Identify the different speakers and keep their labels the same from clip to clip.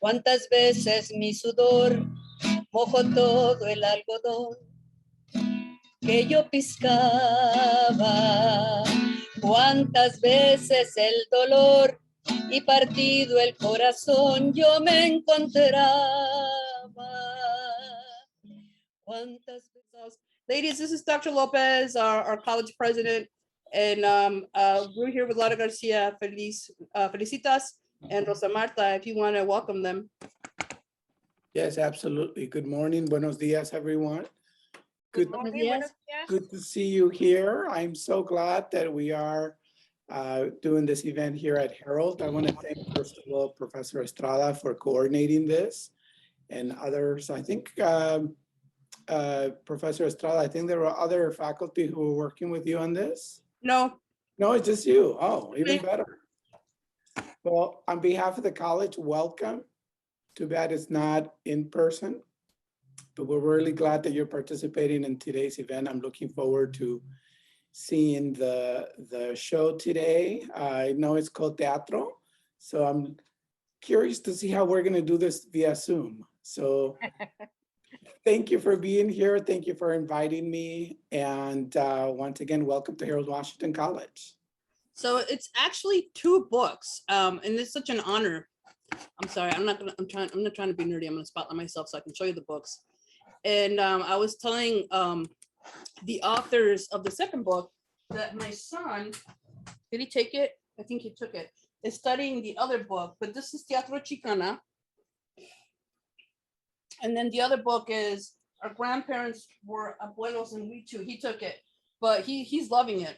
Speaker 1: Cuántas veces mi sudor mojó todo el algodón que yo piscaba. Cuántas veces el dolor y partido el corazón yo me encontraba. Cuántas veces. Ladies, this is Dr. Lopez, our college president, and we're here with Laura Garcia, Felicitas, and Rosa Marta, if you want to welcome them.
Speaker 2: Yes, absolutely. Good morning. Buenos dias, everyone. Good
Speaker 1: morning.
Speaker 2: Good to see you here. I'm so glad that we are doing this event here at Herald. I want to thank, first of all, Professor Estrada for coordinating this and others. I think, Professor Estrada, I think there were other faculty who were working with you on this.
Speaker 1: No.
Speaker 2: No, it's just you. Oh, even better. Well, on behalf of the college, welcome. Too bad it's not in person, but we're really glad that you're participating in today's event. I'm looking forward to seeing the show today. I know it's called Teatro, so I'm curious to see how we're gonna do this via Zoom. So thank you for being here. Thank you for inviting me. And once again, welcome to Harold Washington College.
Speaker 1: So it's actually 2 books, and it's such an honor. I'm sorry, I'm not trying to be nerdy. I'm gonna spotlight myself so I can show you the books. And I was telling the authors of the second book that my son, did he take it? I think he took it, is studying the other book, but this is Teatro Chicana. And then the other book is our grandparents were abuelos and we too. He took it, but he's loving it.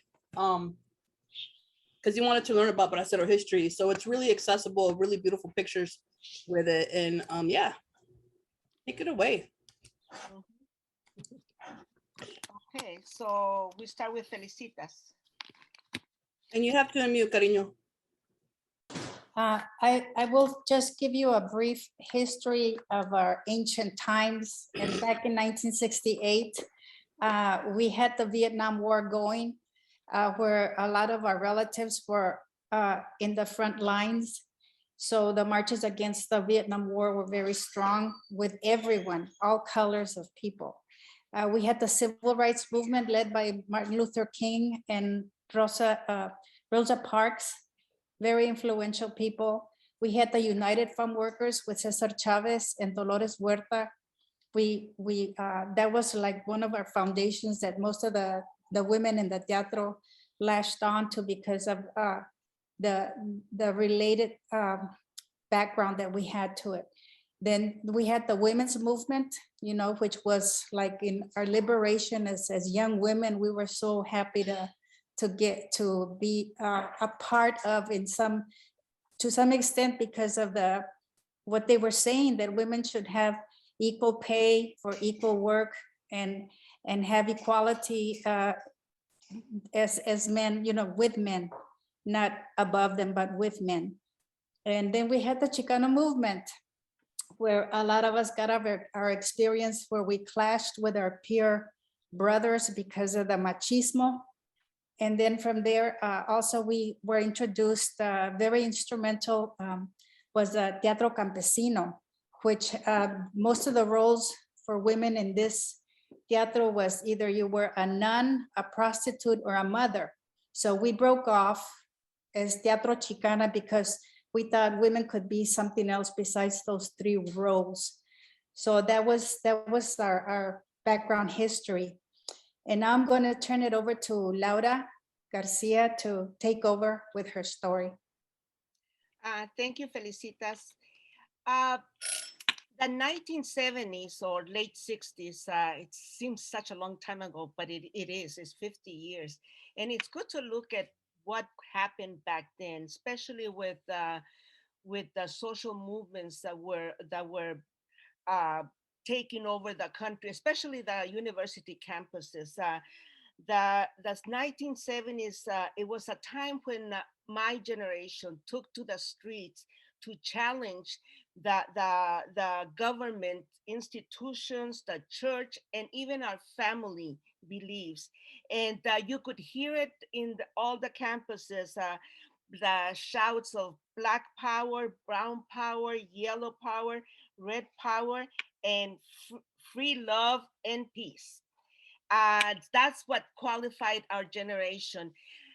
Speaker 1: Because he wanted to learn about Bracero history. So it's really accessible, really beautiful pictures with it. And yeah, take it away.
Speaker 3: Okay, so we start with Felicitas.
Speaker 1: And you have to unmute, cariño.
Speaker 4: I will just give you a brief history of our ancient times. And back in 1968, we had the Vietnam War going, where a lot of our relatives were in the front lines. So the marches against the Vietnam War were very strong with everyone, all colors of people. We had the civil rights movement led by Martin Luther King and Rosa Parks, very influential people. We had the United Farm Workers with Cesar Chavez and Dolores Huerta. That was like one of our foundations that most of the women in the teatro latched on to because of the related background that we had to it. Then we had the women's movement, you know, which was like in our liberation as young women. We were so happy to get to be a part of to some extent because of what they were saying, that women should have equal pay for equal work and have equality as men, you know, with men, not above them, but with men. And then we had the Chicana movement, where a lot of us got our experience where we clashed with our peer brothers because of the machismo. And then from there, also we were introduced, very instrumental was the Teatro Campesino, which most of the roles for women in this teatro was either you were a nun, a prostitute, or a mother. So we broke off as Teatro Chicana because we thought women could be something else besides those 3 roles. So that was our background history. And now I'm going to turn it over to Laura Garcia to take over with her story.
Speaker 3: Thank you, Felicitas. The 1970s or late 60s, it seems such a long time ago, but it's 50 years. And it's good to look at what happened back then, especially with the social movements that were taking over the country, especially the university campuses. The 1970s, it was a time when my generation took to the streets to challenge the government institutions, the church, and even our family beliefs. And you could hear it in all the campuses. the shouts of Black power, brown power, yellow power, red power, and free love and peace. That's what qualified our generation.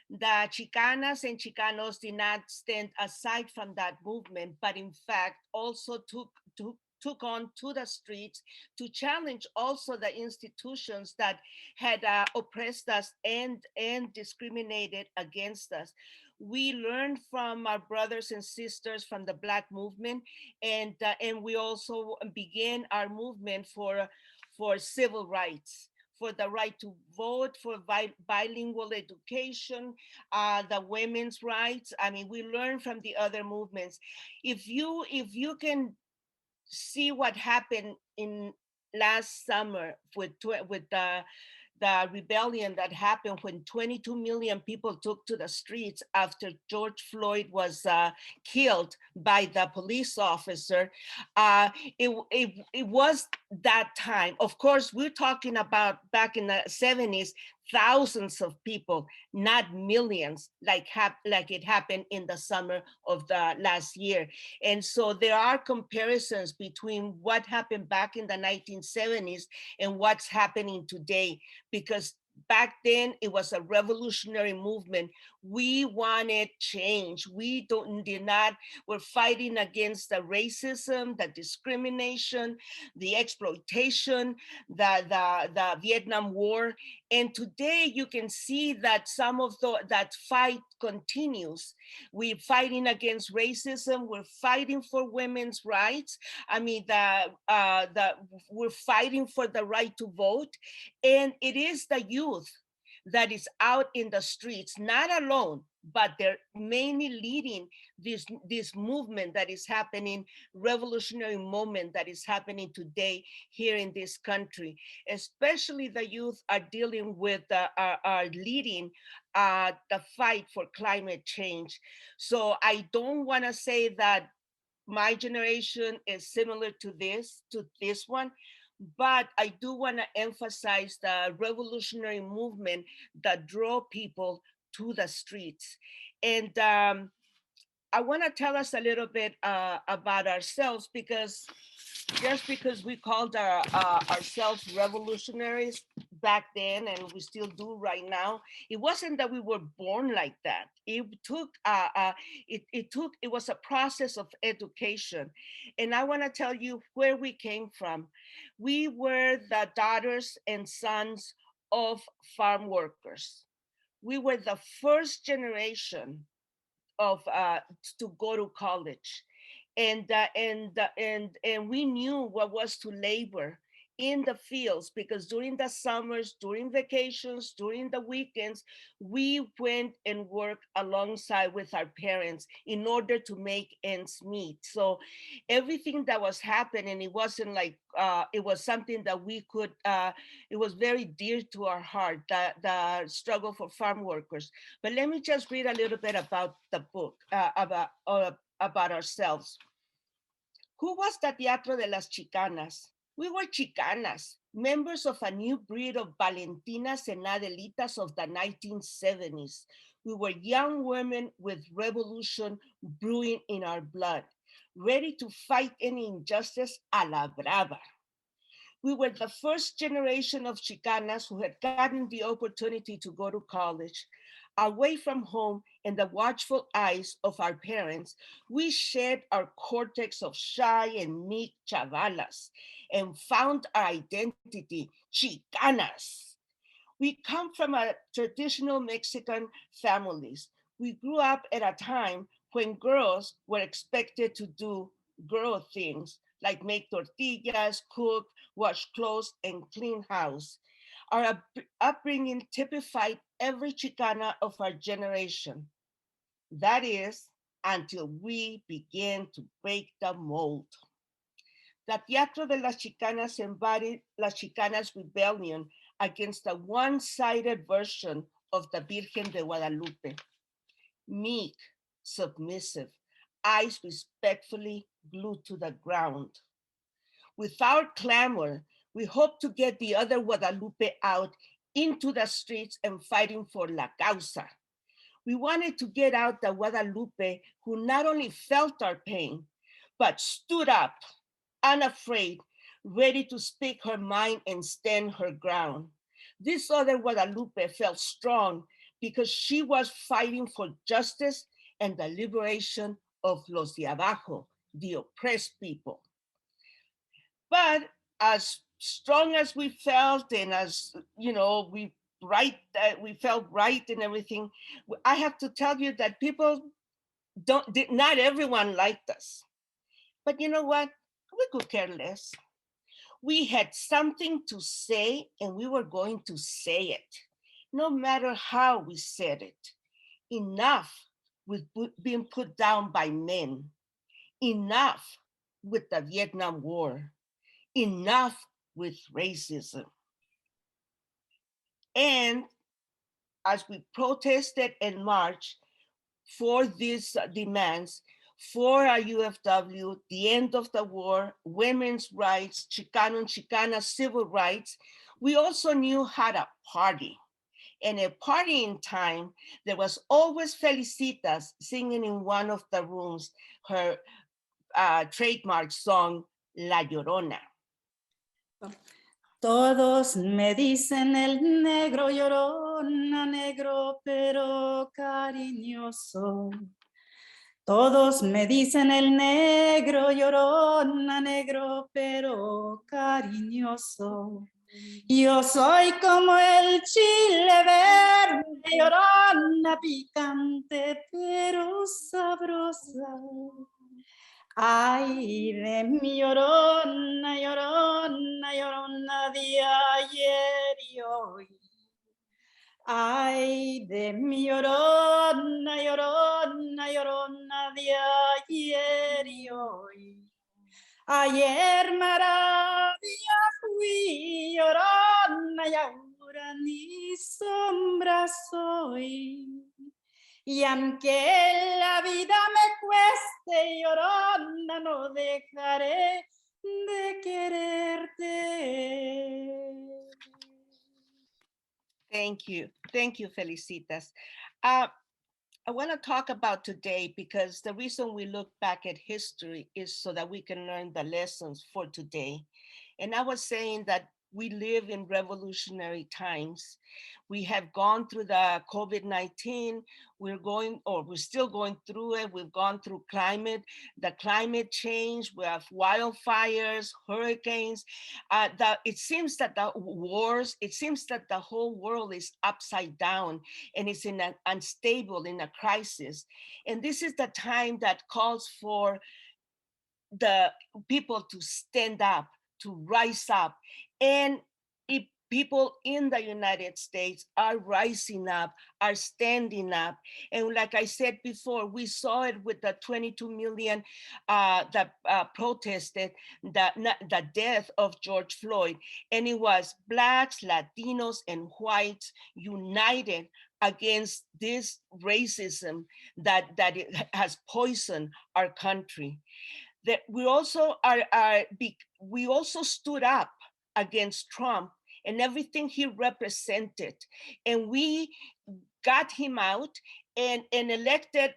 Speaker 3: The Chicanas and Chicanos did not stand aside from that movement, but in fact also took on to the streets to challenge also the institutions that had oppressed us and discriminated against us. We learned from our brothers and sisters from the Black movement, and we also began our movement for civil rights, for the right to vote, for bilingual education, the women's rights. I mean, we learn from the other movements. If you can see what happened in last summer with the rebellion that happened when 22 million people took to the streets after George Floyd was killed by the police officer. Uh, it was that time. Of course, we're talking about back in the 70s, thousands of people, not millions, like it happened in the summer of the last year. And so there are comparisons between what happened back in the 1970s and what's happening today, because back then it was a revolutionary movement. We wanted change. Did not, we're fighting against the racism, the discrimination, the exploitation, the Vietnam War. And today you can see that some of that fight continues. We're fighting against racism. We're fighting for women's rights. I mean, we're fighting for the right to vote. And it is the youth that is out in the streets, not alone, but they're mainly leading this movement that is happening, revolutionary moment that is happening today here in this country. Especially the youth are dealing with, are leading the fight for climate change. So I don't want to say that my generation is similar to this one, but I do want to emphasize the revolutionary movement that draw people to the streets. And I want to tell us a little bit about ourselves, because just because we called ourselves revolutionaries back then, and we still do right now, it wasn't that we were born like that. It was a process of education. And I want to tell you where we came from. We were the daughters and sons of farm workers. We were the first generation of to go to college, and we knew what was to labor in the fields, because during the summers, during vacations, during the weekends, we went and worked alongside with our parents in order to make ends meet. So everything that was happening, it wasn't like it was something that we could it was very dear to our heart, the struggle for farm workers. But let me just read a little bit about the book, about ourselves. Who was Tatiatro de las Chicanas? We were Chicanas, members of a new breed of Valentinas and Adelitas of the 1970s. We were young women with revolution brewing in our blood, ready to fight any injustice a la brava. We were the first generation of Chicanas who had gotten the opportunity to go to college. Away from home and the watchful eyes of our parents, we shed our cortex of shy and meek chavalas and found our identity, Chicanas. We come from a traditional Mexican families. We grew up at a time when girls were expected to do girl things like make tortillas, cook, wash clothes, and clean house. Our upbringing typified every Chicana of our generation. That is, until we began to break the mold. The Teatro de las Chicanas embodied las Chicanas' rebellion against a one-sided version of the Virgen de Guadalupe. Meek, submissive, eyes respectfully glued to the ground. Without clamor, we hope to get the other Guadalupe out into the streets and fighting for la causa. We wanted to get out the Guadalupe who not only felt our pain, but stood up, unafraid, ready to speak her mind and stand her ground. This other Guadalupe felt strong because she was fighting for justice and the liberation of los de abajo, the oppressed people. But as strong as we felt, and as you know, we felt right and everything, I have to tell you that people not everyone liked us. But you know what? We could care less. We had something to say and we were going to say it, no matter how we said it. Enough with being put down by men. Enough with the Vietnam War. Enough with racism. And as we protested and marched for these demands, for our UFW, the end of the war, women's rights, Chicano and Chicana civil rights, we also knew how to party. And a partying time, there was always Felicitas singing in one of the rooms her trademark song, La Llorona.
Speaker 4: Todos me dicen el negro llorona, negro pero cariñoso. Todos me dicen el negro llorona, negro pero cariñoso. Yo soy como el chile verde, llorona, picante pero sabrosa. Ay, de mi llorona, llorona, llorona de ayer y hoy. Ay, de mi llorona, llorona, llorona de ayer y hoy. Ayer maravilla fui, llorona, y ahora ni sombra soy. Y aunque la vida me cueste, llorona, no dejaré de quererte.
Speaker 3: Thank you, Felicitas. I want to talk about today because the reason we look back at history is so that we can learn the lessons for today. And I was saying that we live in revolutionary times. We have gone through the COVID-19. We're still going through it. We've gone through the climate change. We have wildfires, hurricanes. It seems that the wars, it seems that the whole world is upside down and it's unstable, in a crisis. And this is the time that calls for the people to stand up, to rise up. And if people in the United States are rising up, are standing up. And like I said before, we saw it with the 22 million that protested the death of George Floyd. And it was Blacks, Latinos, and whites united against this racism that it has poisoned our country. That we also we also stood up against Trump and everything he represented, and we got him out and elected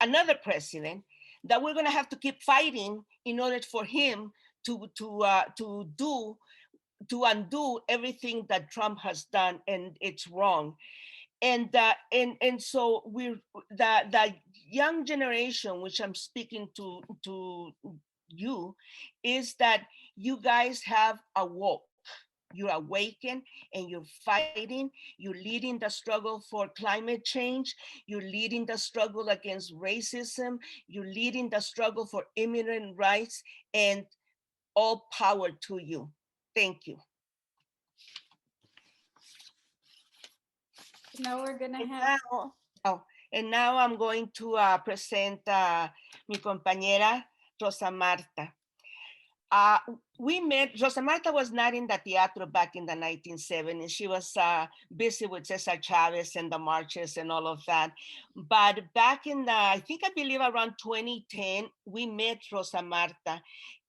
Speaker 3: another president that we're going to have to keep fighting in order for him to undo everything that Trump has done, and it's wrong. And so we're the young generation, which I'm speaking to you, is that you guys have awoke. You're awakened and you're fighting. You're leading the struggle for climate change. You're leading the struggle against racism. You're leading the struggle for immigrant rights, and all power to you. Thank you.
Speaker 4: Now we're gonna have.
Speaker 3: And now I'm going to present mi compañera Rosa Marta. We met, Rosa Marta was not in the Teatro back in the 1970s. She was busy with Cesar Chavez and the marches and all of that. But back in the, I believe around 2010, we met Rosa Marta,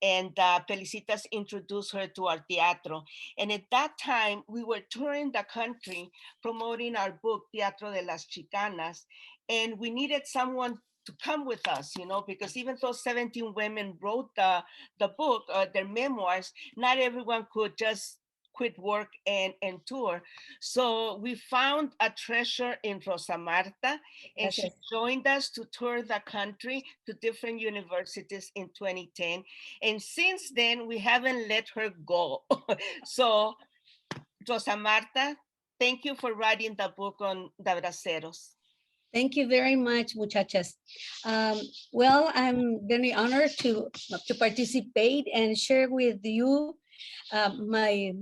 Speaker 3: and Felicitas introduced her to our teatro. And at that time, we were touring the country promoting our book, Teatro de las Chicanas, and we needed someone to come with us, you know, because even though 17 women wrote the book, their memoirs, not everyone could just quit work and tour. So we found a treasure in Rosa Marta, and she joined us to tour the country to different universities in 2010. And since then, we haven't let her go. So Rosa Marta, thank you for writing the book on the Braceros.
Speaker 5: Thank you very much, muchachas. Well, I'm very honored to participate and share with you my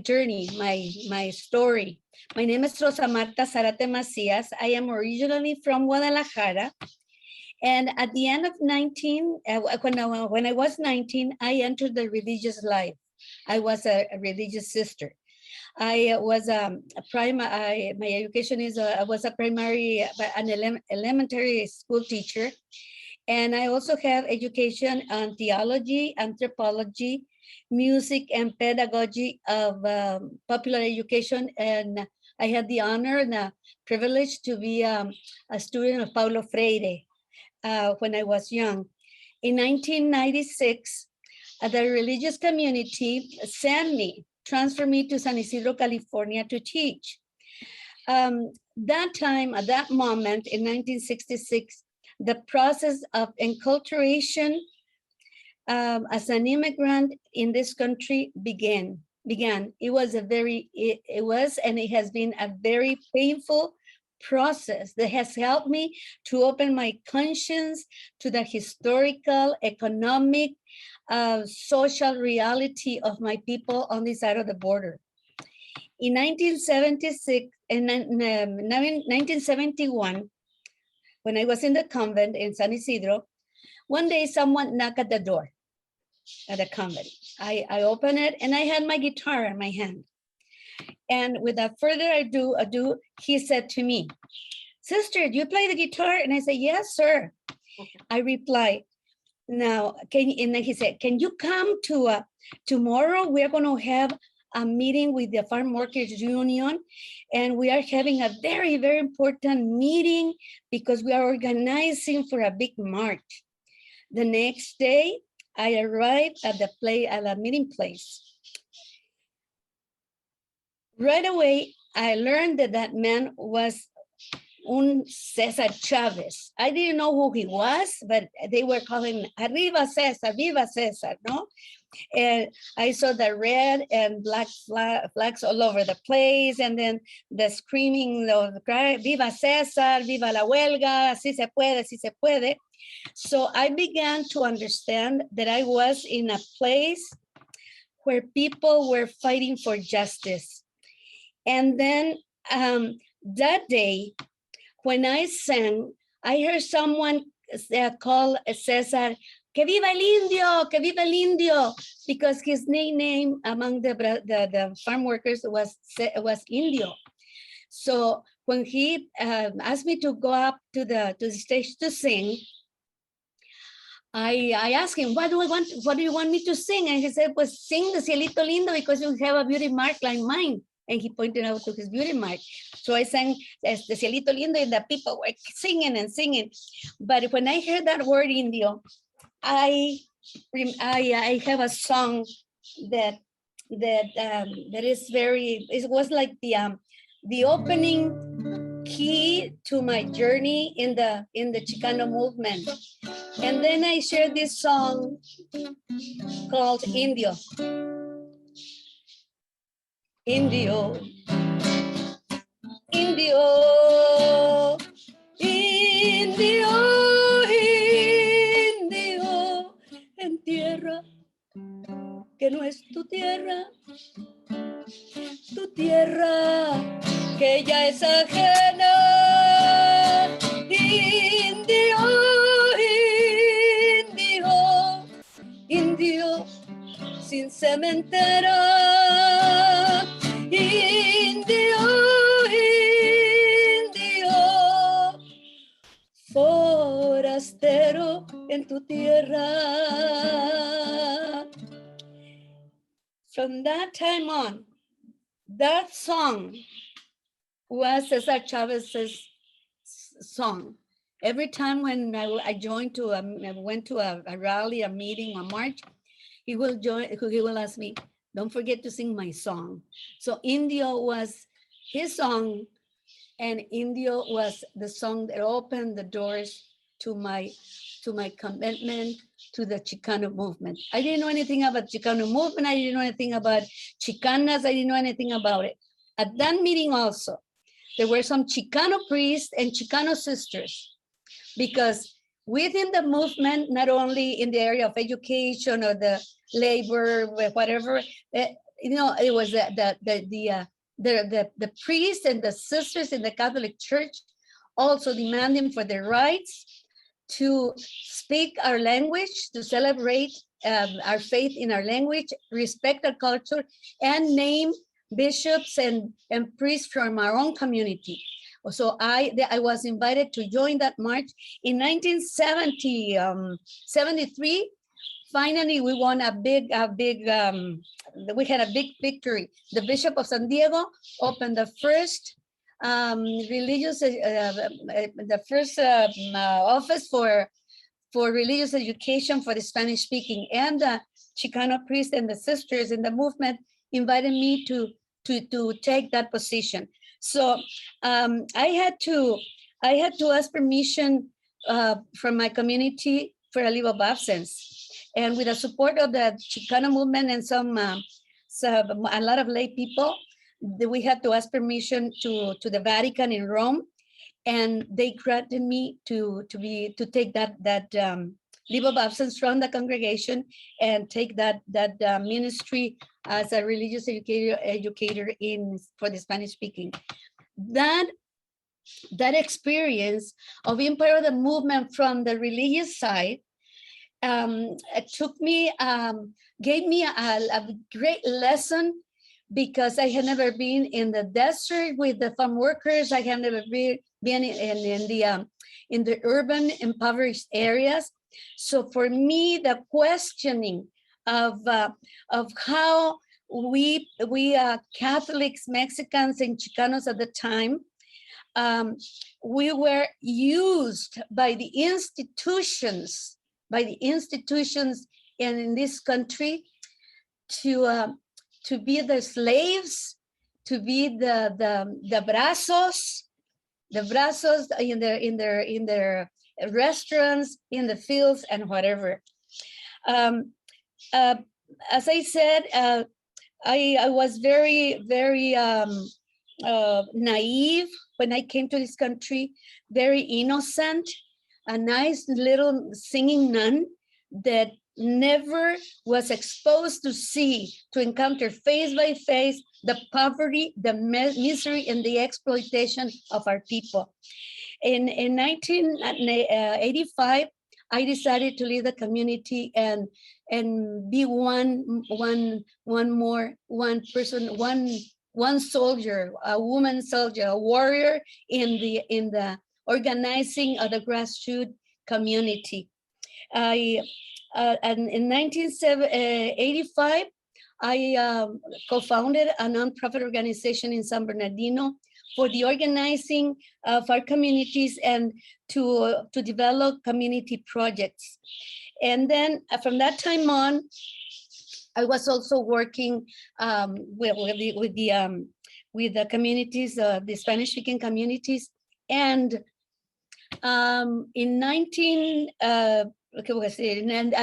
Speaker 5: journey, my story. My name is Rosa Marta Zarate Macias. I am originally from Guadalajara. And at the end of 19, when I was 19, I entered the religious life. I was a religious sister. I was my education is I was a primary, an elementary school teacher. And I also have education on theology, anthropology, music, and pedagogy of popular education. And I had the honor and the privilege to be a student of Paulo Freire when I was young. In 1996, the religious community transferred me to San Isidro, California to teach. That time, at that moment in 1966, the process of enculturation as an immigrant in this country began. It was and it has been a very painful process that has helped me to open my conscience to the historical, economic, social reality of my people on this side of the border. In 1976 and 1971, when I was in the convent in San Isidro, one day someone knocked at the door at the convent. I opened it and I had my guitar in my hand. And without further ado, he said to me, "Sister, do you play the guitar?" And I said, "Yes, sir." I replied, "Now, and then he said, can you come to tomorrow? We're going to have a meeting with the Farm Workers Union, and we are having a very, very important meeting because we are organizing for a big march." The next day, I arrived at the meeting place. Right away, I learned that man was Cesar Chavez. I didn't know who he was, but they were calling Arriba Cesar, Viva Cesar, no? And I saw the red and black flags all over the place, and then the screaming, the cry, Viva Cesar, Viva la huelga, si se puede, si se puede. So I began to understand that I was in a place where people were fighting for justice. And then that day, when I sang, I heard someone call Cesar, "Que viva el indio, que viva el indio," because his nickname among the farm workers was Indio. So when he asked me to go up to the stage to sing, I asked him, what do you want me to sing? And he said, "Pues sing the Cielito Lindo because you have a beauty mark like mine." And he pointed out to his beauty mark. So I sang the Cielito Lindo, and the people were singing and singing. But when I heard that word Indio, I have a song that is very, it was like the opening key to my journey in the Chicano movement. And then I shared this song called Indio. Indio, Indio, Indio, Indio, en tierra que no es tu tierra que ya es ajena. Indio, Indio, Indio, sin cementero, indio, indio, forastero en tu tierra. From that time on, that song was Cesar Chavez's song. Every time when I joined to, I went to a rally, a meeting, a march, he will ask me, don't forget to sing my song. So Indio was his song, and Indio was the song that opened the doors to my commitment to the Chicano movement. I didn't know anything about Chicano movement. I didn't know anything about Chicanas. I didn't know anything about it. At that meeting also, there were some Chicano priests and Chicano sisters, because within the movement, not only in the area of education or the labor, whatever, it was the priests and the sisters in the Catholic Church also demanding for their rights to speak our language, to celebrate our faith in our language, respect our culture, and name bishops and priests from our own community. So I was invited to join that march in 1973. Finally, we won we had a big victory. The Bishop of San Diego opened the first office for religious education for the Spanish speaking, and the Chicano priests and the sisters in the movement invited me to take that position. So I had to ask permission from my community for a leave of absence. And with the support of the Chicano movement and a lot of lay people, we had to ask permission to the Vatican in Rome, and they granted me to take that leave of absence from the congregation and take that ministry as a religious educator for the Spanish speaking. That experience of being part of the movement from the religious side gave me a great lesson, because I had never been in the desert with the farm workers. I had never been in the urban impoverished areas. So for me, the questioning of how we Catholics, Mexicans, and Chicanos at the time, we were used by the institutions in this country to be the slaves, to be the Braceros in their restaurants, in the fields, and whatever. As I said, I was very, very naive when I came to this country, very innocent, a nice little singing nun that never was exposed to encounter face by face the poverty, the misery, and the exploitation of our people. In 1985, I decided to leave the community and be one soldier, a woman soldier, a warrior in the organizing of the grassroots community. And in 1985, I co-founded a nonprofit organization in San Bernardino for the organizing of our communities and to develop community projects. And then from that time on, I was also working with the communities, the Spanish-speaking communities. And in at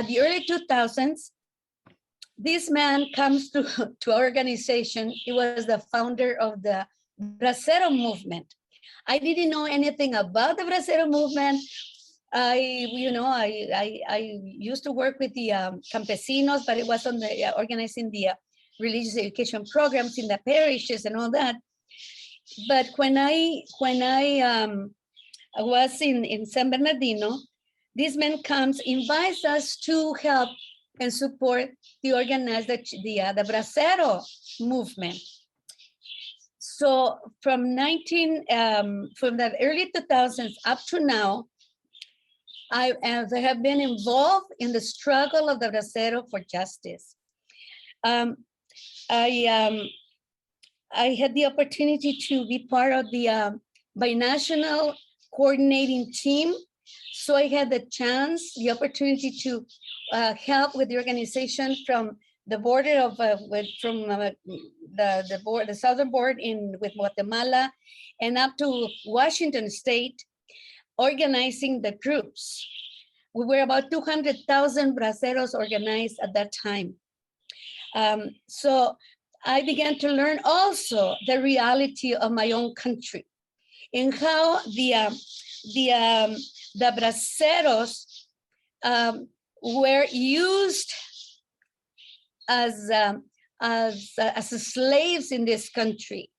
Speaker 5: the early 2000s, this man comes to our organization. He was the founder of the Bracero movement. I didn't know anything about the Bracero movement. I used to work with the campesinos, but it was on the organizing the religious education programs in the parishes and all that. But when I was in San Bernardino, this man comes, invites us to help and support the the Bracero movement. So from the early 2000s up to now, I have been involved in the struggle of the Bracero for justice. I had the opportunity to be part of the binational coordinating team. So I had the opportunity to help with the organization from the border of the southern border with Guatemala and up to Washington State, organizing the groups. We were about 200,000 Braceros organized at that time. So I began to learn also the reality of my own country and how the Braceros were used as slaves in this country,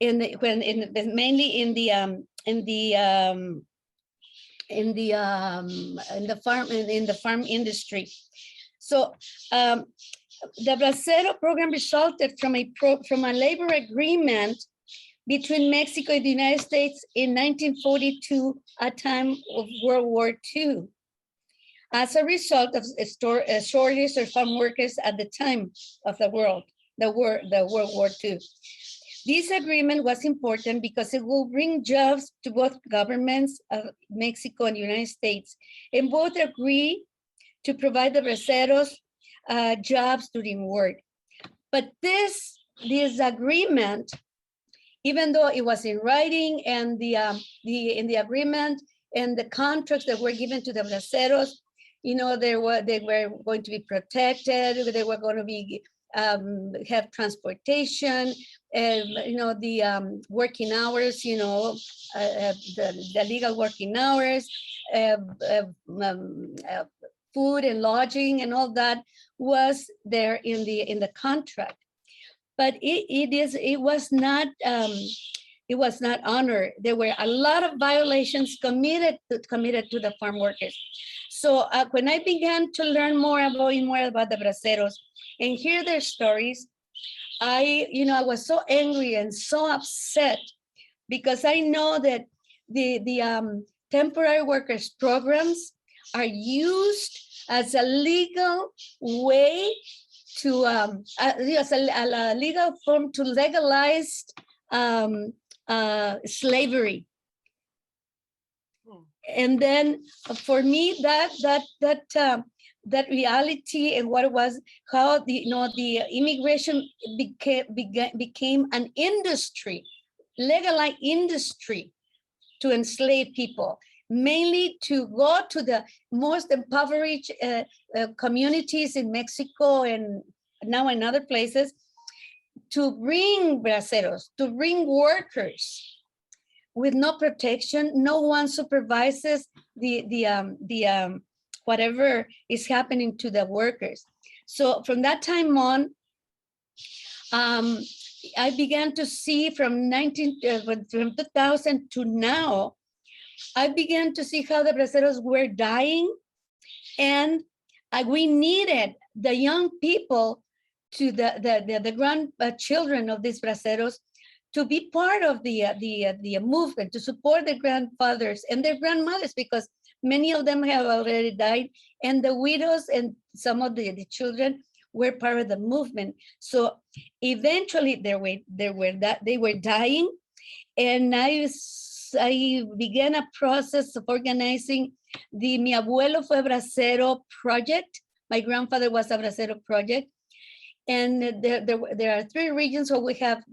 Speaker 5: mainly in the farm industry. So the Bracero program resulted from a labor agreement between Mexico and the United States in 1942, a time of World War II, as a result of shortage of farm workers at the time of the World War II. This agreement was important because it will bring jobs to both governments of Mexico and the United States, and both agree to provide the Braceros jobs during war. But this agreement, even though it was in writing and in the agreement and the contracts that were given to the Braceros, you know, they were going to be protected. They were going to be have transportation, and you know, the working hours, you know, the legal working hours, food and lodging and all that was there in the contract. But it was not honored. There were a lot of violations committed to the farm workers. So when I began to learn more about the Braceros and hear their stories, I was so angry and so upset, because I know that the temporary workers programs are used as a legal way to as a legal form to legalize slavery. And then for me, that reality and what it was, how the immigration became an industry, legalized industry to enslave people, mainly to go to the most impoverished communities in Mexico and now in other places, to bring braceros, to bring workers with no protection. No one supervises the whatever is happening to the workers. So from that time on, I began to see from 2000 to now, I began to see how the braceros were dying, and we needed the young people, to the grandchildren of these braceros, to be part of the movement, to support their grandfathers and their grandmothers, because many of them have already died, and the widows and some of the children were part of the movement. So eventually they were dying, and I began a process of organizing the Mi Abuelo Fue Bracero project. My grandfather was a Bracero project. And there are 3 regions where we have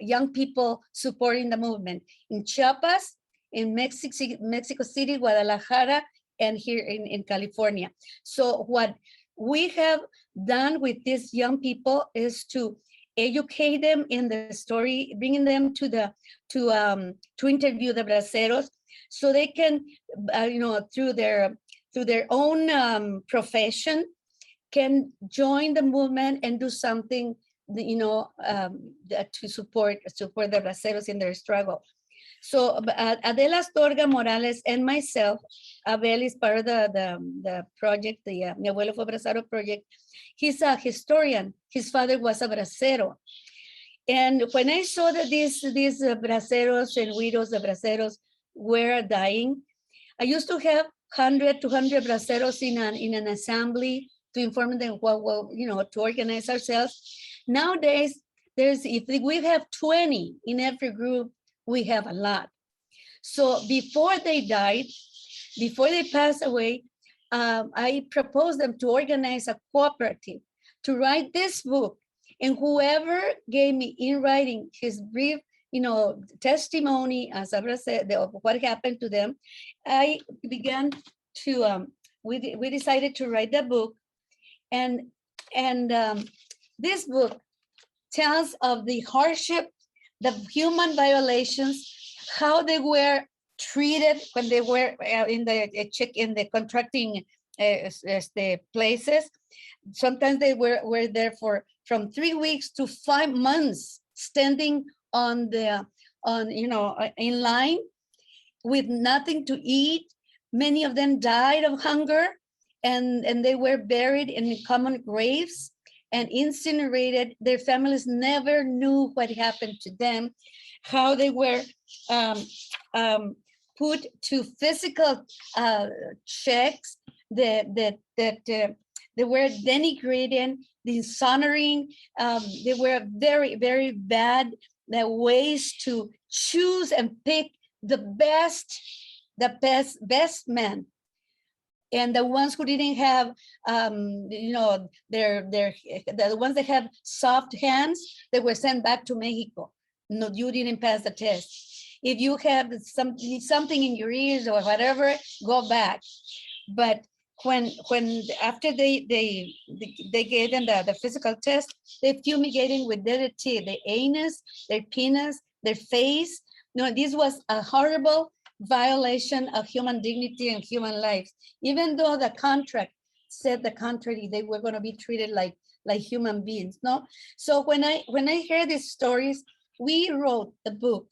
Speaker 5: young people supporting the movement: in Chiapas, in Mexico City, Guadalajara, and here in California. So what we have done with these young people is to educate them in the story, bringing them to interview the braceros, so they can, through their own profession, can join the movement and do something, to support the braceros in their struggle. So Adela Astorga Morales and myself, Abel is part of the project, the Mi Abuelo Fue Bracero project. He's a historian. His father was a bracero. And when I saw that these braceros and widows of braceros were dying, I used to have 100, 200 braceros in an assembly to inform them to organize ourselves. Nowadays, if we have 20 in every group, we have a lot. So before they died, before they passed away, I proposed them to organize a cooperative to write this book. And whoever gave me in writing his brief, testimony as a bracero of what happened to them, I began to, we decided to write the book. And this book tells of the hardship, the human violations, how they were treated when they were in the contracting the places. Sometimes they were there from 3 weeks to 5 months, standing in line with nothing to eat. Many of them died of hunger, and they were buried in common graves and incinerated. Their families never knew what happened to them, how they were put to physical checks that they were denigrated, dishonoring. They were very, very bad ways to choose and pick the best men. And the ones who didn't have, the ones that have soft hands, they were sent back to Mexico. No, you didn't pass the test. If you have something in your ears or whatever, go back. But when after they gave them the physical test, they fumigated with DDT, the anus, their penis, their face. No, this was a horrible violation of human dignity and human life. Even though the contract said the contrary, they were going to be treated like human beings. No, so when I hear these stories, we wrote the book.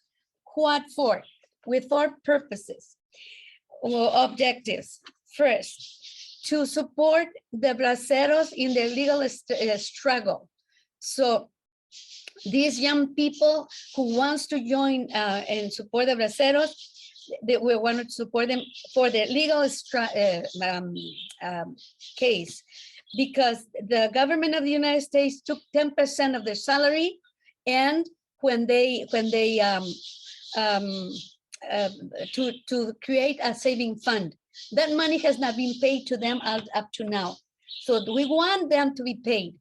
Speaker 5: What for? With 4 purposes or objectives. First, to support the braceros in their legal struggle. So these young people who wants to join and support the braceros, we want to support them for the legal case, because the government of the United States took 10% of their salary, and when they to create a saving fund, that money has not been paid to them up to now. So we want them to be paid.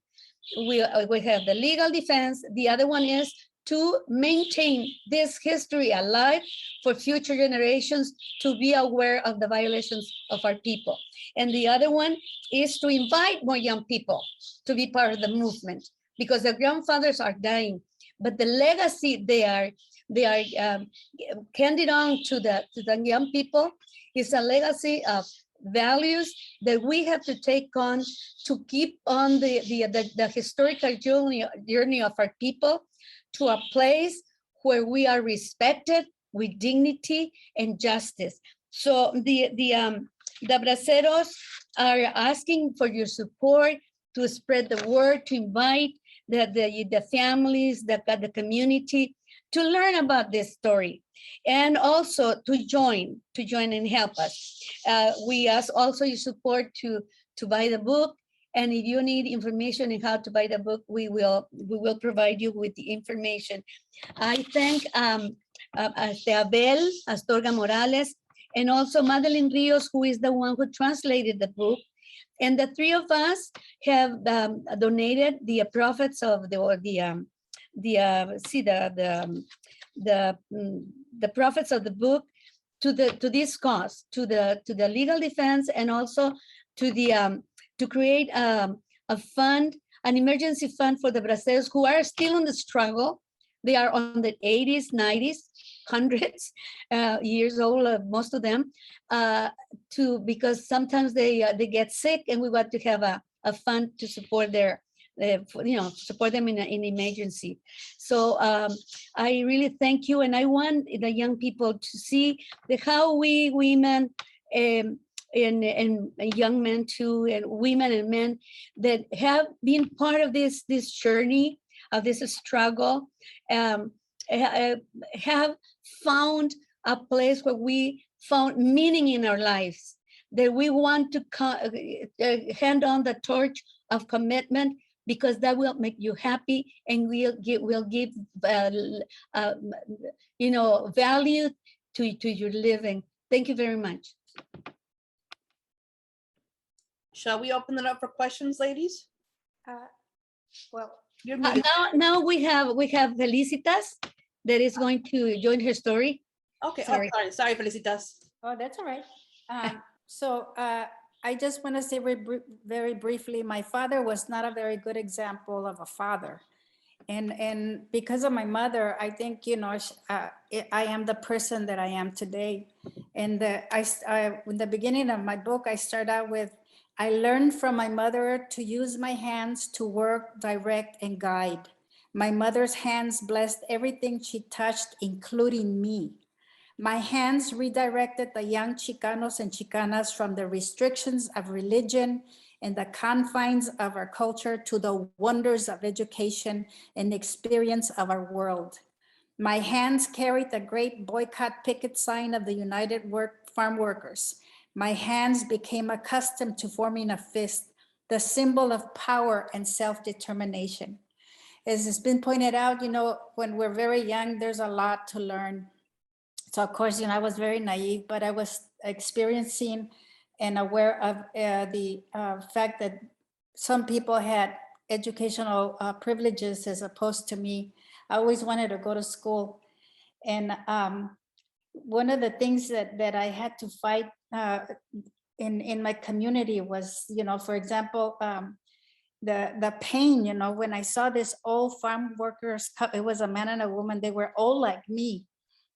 Speaker 5: We have the legal defense. The other one is to maintain this history alive for future generations to be aware of the violations of our people. And the other one is to invite more young people to be part of the movement, because their grandfathers are dying, but the legacy they are handed on to the young people is a legacy of values that we have to take on to keep on the historical journey of our people to a place where we are respected with dignity and justice. So the Braceros are asking for your support to spread the word, to invite the families, the community to learn about this story, and also to join and help us. We ask also your support to buy the book. And if you need information on how to buy the book, we will provide you with the information. I thank Abel Astorga Morales and also Madeline Rios, who is the one who translated the book. And the 3 of us have donated the profits of the profits of the book to this cause, to the legal defense, and also to create a fund, an emergency fund for the Braceros who are still in the struggle. They are on the 80s, 90s, hundreds years old, most of them, because sometimes they get sick, and we want to have a fund to support their support them in emergency. So I really thank you, and I want the young people to see how we women and young men too, and women and men that have been part of this journey of this struggle, have found a place where we found meaning in our lives, that we want to hand on the torch of commitment, because that will make you happy and will give value to your living. Thank you very much.
Speaker 1: Shall we open it up for questions, ladies?
Speaker 4: Well,
Speaker 1: You're muted.
Speaker 5: Now we have Felicitas that is going to join her story.
Speaker 1: Okay,
Speaker 5: sorry.
Speaker 1: Sorry, Felicitas.
Speaker 4: oh, that's all right. I just want to say very briefly, my father was not a very good example of a father. And because of my mother, I think, I am the person that I am today. And in the beginning of my book, I start out with, I learned from my mother to use my hands to work, direct, and guide. My mother's hands blessed everything she touched, including me. My hands redirected the young Chicanos and Chicanas from the restrictions of religion and the confines of our culture to the wonders of education and experience of our world. My hands carried the great boycott picket sign of the United Farm Workers. My hands became accustomed to forming a fist, the symbol of power and self-determination. As it's been pointed out, when we're very young, there's a lot to learn. So of course, I was very naive, but I was experiencing and aware of the fact that some people had educational privileges as opposed to me. I always wanted to go to school. And one of the things that I had to fight in my community was, for example, the pain, when I saw this old farm workers, it was a man and a woman, they were all like me.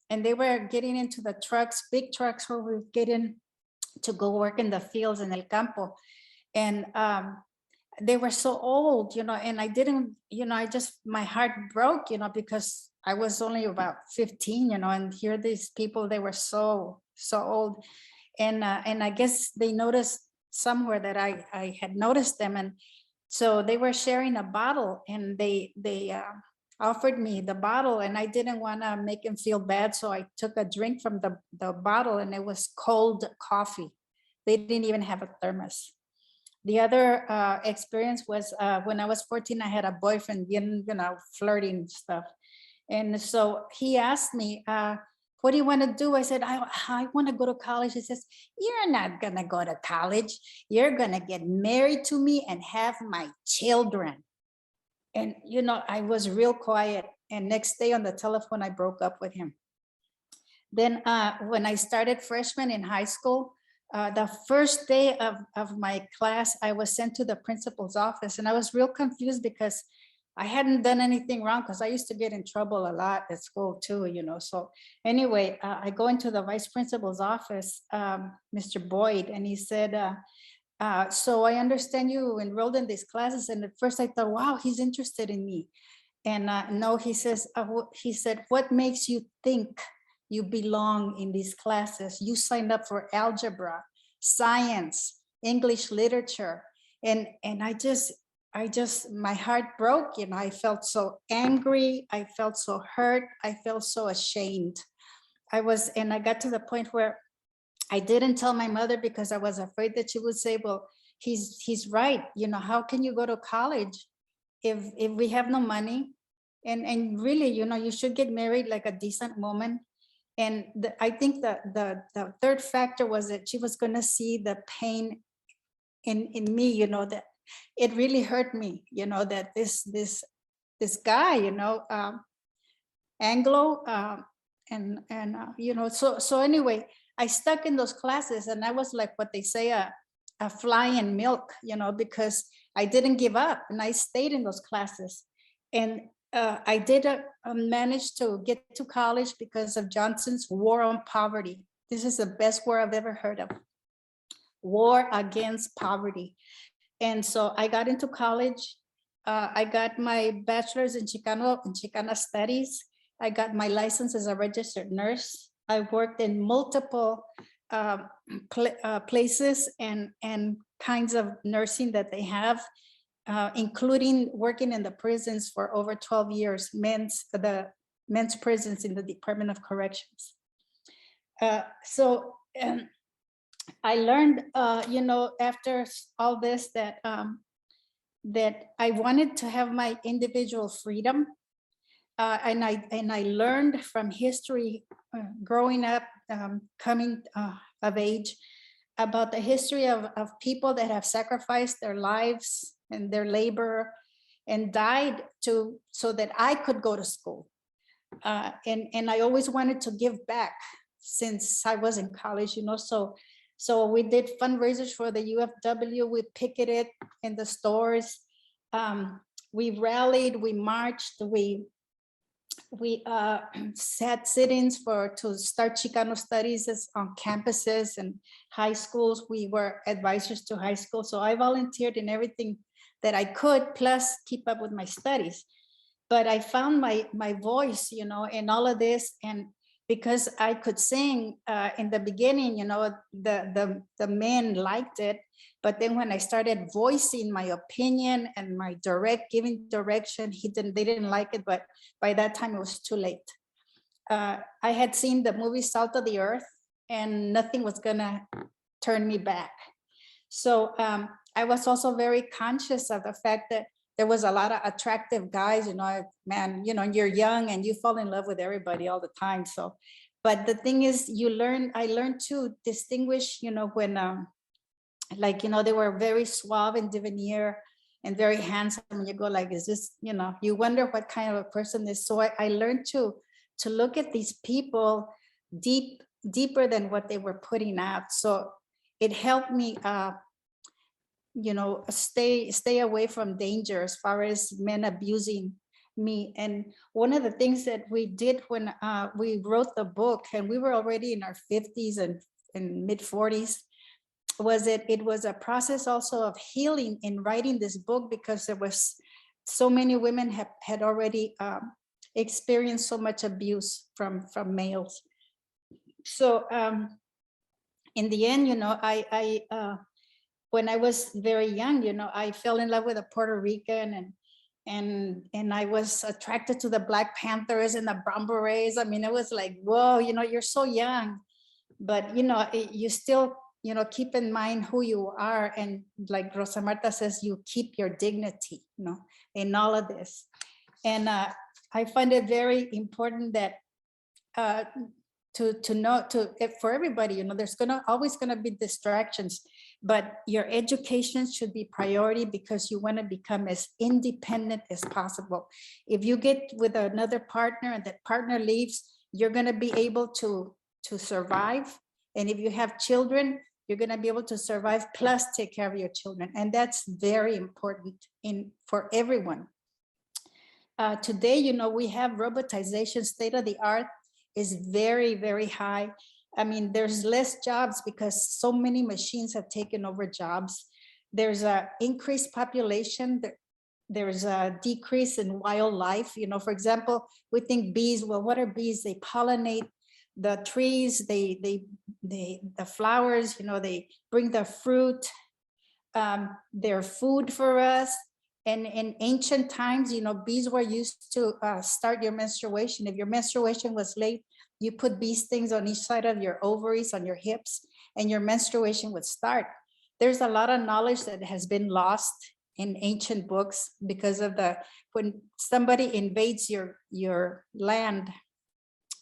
Speaker 4: And they were getting into the trucks, big trucks, where we were getting to go work in the fields in El Campo. And they were so old, and I didn't, my heart broke, because I was only about 15, and here these people, they were so old. And I guess they noticed somewhere that I had noticed them. And so they were sharing a bottle, and they offered me the bottle, and I didn't want to make him feel bad. So I took a drink from the bottle, and it was cold coffee. They didn't even have a thermos. The other experience was when I was 14, I had a boyfriend, flirting stuff. And so he asked me, what do you want to do? I said, I want to go to college. He says, you're not going to go to college. You're going to get married to me and have my children. And, I was real quiet. And next day on the telephone, I broke up with him. Then when I started freshman in high school, the first day of my class, I was sent to the principal's office, and I was real confused because I hadn't done anything wrong, because I used to get in trouble a lot at school too, So anyway, I go into the vice principal's office, Mr. Boyd, and he said, so I understand you enrolled in these classes. And at first I thought, wow, he's interested in me. And no, he said, what makes you think you belong in these classes? You signed up for algebra, science, English literature. And I just, my heart broke, I felt so angry. I felt so hurt. I felt so ashamed. And I got to the point where I didn't tell my mother, because I was afraid that she would say, well, he's right. How can you go to college if we have no money? And really, you should get married like a decent woman. And I think the third factor was that she was going to see the pain in me, that it really hurt me, that this guy, Anglo, so anyway, I stuck in those classes, and I was like what they say, a fly in milk, because I didn't give up, and I stayed in those classes. And I did manage to get to college because of Johnson's War on Poverty. This is the best word I've ever heard of. War against poverty. And so I got into college. I got my bachelor's in Chicana studies. I got my license as a registered nurse. I worked in multiple places and kinds of nursing that they have, including working in the prisons for over 12 years, the men's prisons in the Department of Corrections. So I learned, after all this that I wanted to have my individual freedom. And I learned from history, growing up, coming of age, about the history of people that have sacrificed their lives and their labor and died so that I could go to school. And I always wanted to give back since I was in college, so we did fundraisers for the UFW. We picketed in the stores. We rallied, we marched, we had sit-ins to start Chicano studies on campuses and high schools. We were advisors to high school. So I volunteered in everything that I could, plus keep up with my studies. But I found my voice, in all of this. And because I could sing in the beginning, the men liked it. But then when I started voicing my opinion and my giving direction, they didn't like it. But by that time it was too late. I had seen the movie Salt of the Earth, and nothing was gonna turn me back. So I was also very conscious of the fact that there was a lot of attractive guys, man, you're young and you fall in love with everybody all the time. So, but the thing is, I learned to distinguish, when, they were very suave and debonair and very handsome. And you go like, is this, you wonder what kind of a person this. So I learned to look at these people deeper than what they were putting out. So it helped me, stay away from danger as far as men abusing me. And one of the things that we did when we wrote the book, and we were already in our 50s and mid 40s, was that it was a process also of healing in writing this book, because there was so many women had already experienced so much abuse from males. So in the end, when I was very young, I fell in love with a Puerto Rican, and I was attracted to the Black Panthers and the Brown Berets. I mean, it was like, whoa, you're so young, but you still, keep in mind who you are. And like Rosa Marta says, you keep your dignity, in all of this. And I find it very important that to know, for everybody, there's always gonna be distractions, but your education should be priority, because you want to become as independent as possible. If you get with another partner and that partner leaves, you're going to be able to survive. And if you have children, you're going to be able to survive, plus take care of your children. And that's very important for everyone. Today, we have robotization, state of the art is very, very high. I mean, there's less jobs because so many machines have taken over jobs. There's a increased population. There's a decrease in wildlife. For example, we think bees, well, what are bees? They pollinate the trees, the flowers, they bring the fruit, they're food for us. And in ancient times, bees were used to start your menstruation. If your menstruation was late, you put bee stings on each side of your ovaries, on your hips, and your menstruation would start. There's a lot of knowledge that has been lost in ancient books because of when somebody invades your land,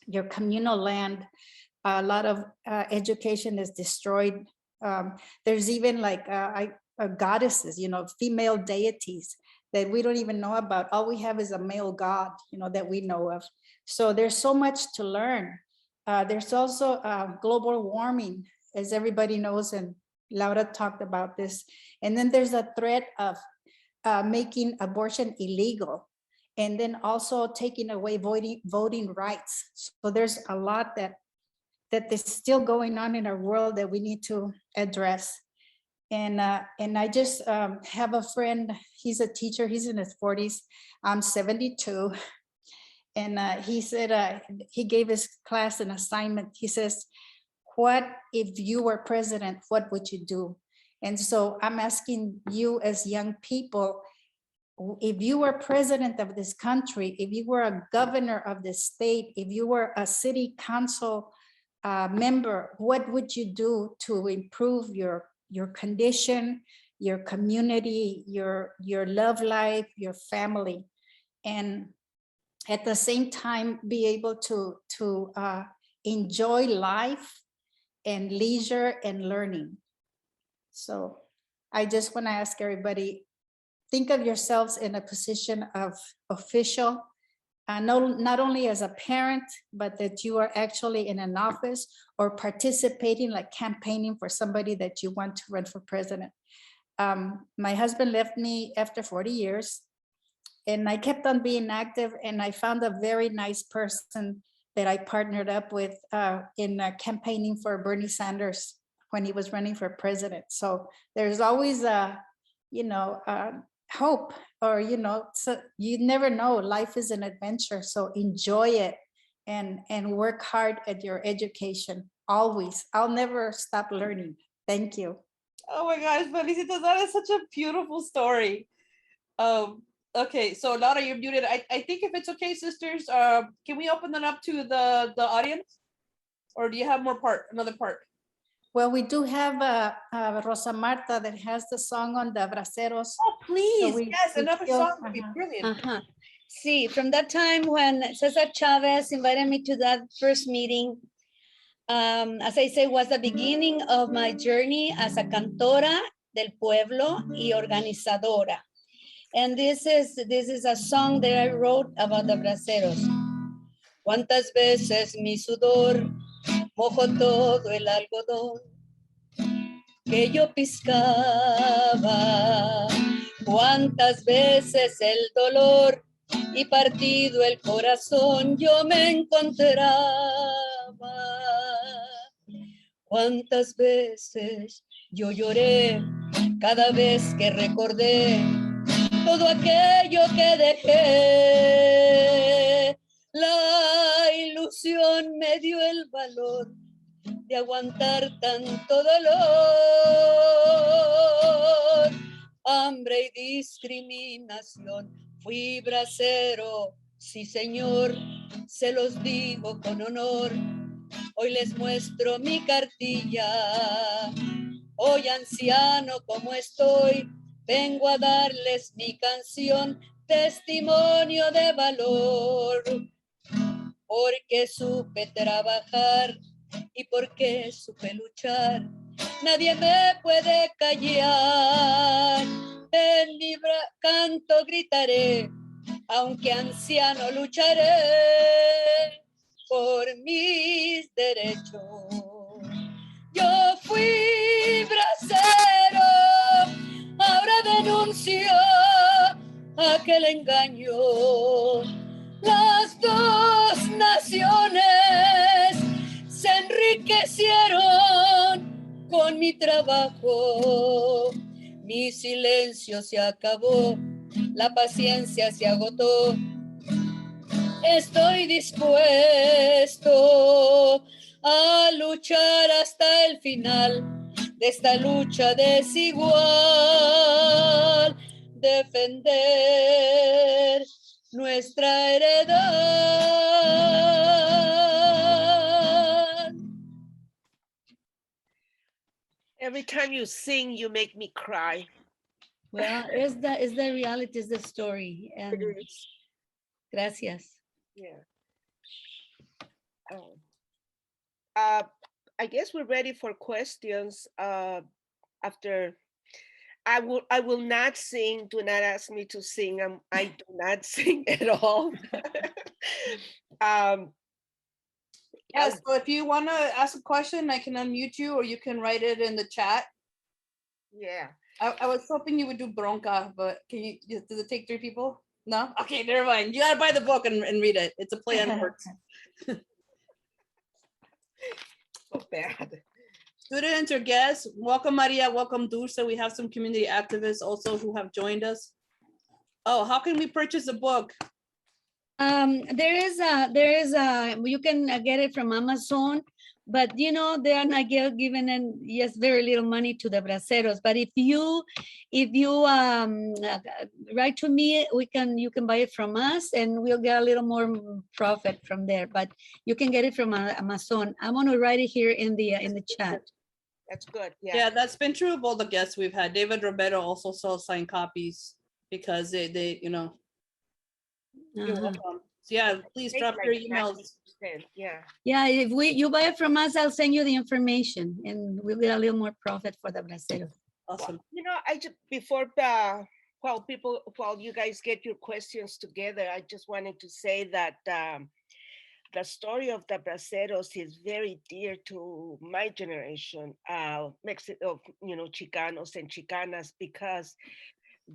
Speaker 4: your communal land, a lot of education is destroyed. There's even like goddesses, female deities that we don't even know about. All we have is a male god, that we know of. So there's so much to learn. There's also global warming, as everybody knows, and Laura talked about this. And then there's a threat of making abortion illegal, and then also taking away voting rights. So there's a lot that is still going on in our world that we need to address. And I just have a friend, he's a teacher, he's in his 40s, I'm 72. And he said, he gave his class an assignment. He says, what if you were president, what would you do? And so I'm asking you as young people, if you were president of this country, if you were a governor of the state, if you were a city council member, what would you do to improve your condition, your community, your love life, your family, and at the same time be able to enjoy life and leisure and learning? So I just want to ask everybody, think of yourselves in a position of official, not only as a parent, but that you are actually in an office or participating, like campaigning for somebody that you want to run for president. My husband left me after 40 years, and I kept on being active, and I found a very nice person that I partnered up with in campaigning for Bernie Sanders when he was running for president. So there's always a, hope, or, so you never know, life is an adventure. So enjoy it and work hard at your education. Always. I'll never stop learning. Thank you.
Speaker 1: Oh my gosh, Felicitas, that is such a beautiful story. Okay, so Laura, you're muted. I think if it's okay, sisters, can we open it up to the audience? Or do you have another part?
Speaker 4: Well, we do have Rosa Marta that has the song on the Braceros.
Speaker 1: Oh, please,
Speaker 4: So
Speaker 1: yes, another song would be brilliant.
Speaker 5: See, from that time when Cesar Chavez invited me to that first meeting, as I say, was the beginning of my journey as a cantora del pueblo y organizadora. And this is a song that I wrote about the braceros. Cuántas veces mi sudor mojó todo el algodón que yo piscaba. Cuántas veces el dolor y partido el corazón yo me encontraba. Cuántas veces yo lloré cada vez que recordé todo aquello que dejé. La ilusión me dio el valor de aguantar tanto dolor, hambre y discriminación. Fui bracero, sí señor, se los digo con honor. Hoy les muestro mi cartilla. Hoy anciano como estoy, vengo a darles mi canción, testimonio de valor. Porque supe trabajar y porque supe luchar, nadie me puede callar. En mi canto gritaré, aunque anciano lucharé por mis derechos. Yo fui bracero, ahora denuncio aquel engaño. Las dos naciones se enriquecieron con mi trabajo. Mi silencio se acabó, la paciencia se agotó. Estoy dispuesto a luchar hasta el final de esta lucha desigual, defender nuestra heredad.
Speaker 3: Every time you sing, you make me cry.
Speaker 5: Well, it's the reality, is the story. And gracias.
Speaker 3: Yeah. I guess we're ready for questions. After I will not sing. Do not ask me to sing. I do not sing at all.
Speaker 1: Yeah, so if you want to ask a question, I can unmute you, or you can write it in the chat.
Speaker 3: Yeah.
Speaker 1: I was hoping you would do bronca, but does it take 3 people? No? Okay, never mind. You gotta buy the book and read it. It's a play on words.
Speaker 3: So bad.
Speaker 1: Students or guests, welcome Maria, welcome Dulce. We have some community activists also who have joined us. Oh, how can we purchase a book?
Speaker 5: You can get it from Amazon, but you know, they are not given and yes, very little money to the Braceros. But if you write to me, you can buy it from us and we'll get a little more profit from there. But you can get it from Amazon. I'm gonna write it here in the chat.
Speaker 3: That's good. Yeah.
Speaker 1: Yeah, that's been true of all the guests we've had. David Roberto also sells signed copies because they you know. You're welcome. So yeah, please
Speaker 3: Take
Speaker 1: drop
Speaker 3: like
Speaker 1: your emails.
Speaker 3: 90%, yeah.
Speaker 5: Yeah, if you buy it from us, I'll send you the information and we'll get a little more profit for the Bracero.
Speaker 1: Awesome.
Speaker 3: You know, I just while you guys get your questions together, I just wanted to say that the story of the Braceros is very dear to my generation, Mexico, you know, Chicanos and Chicanas, because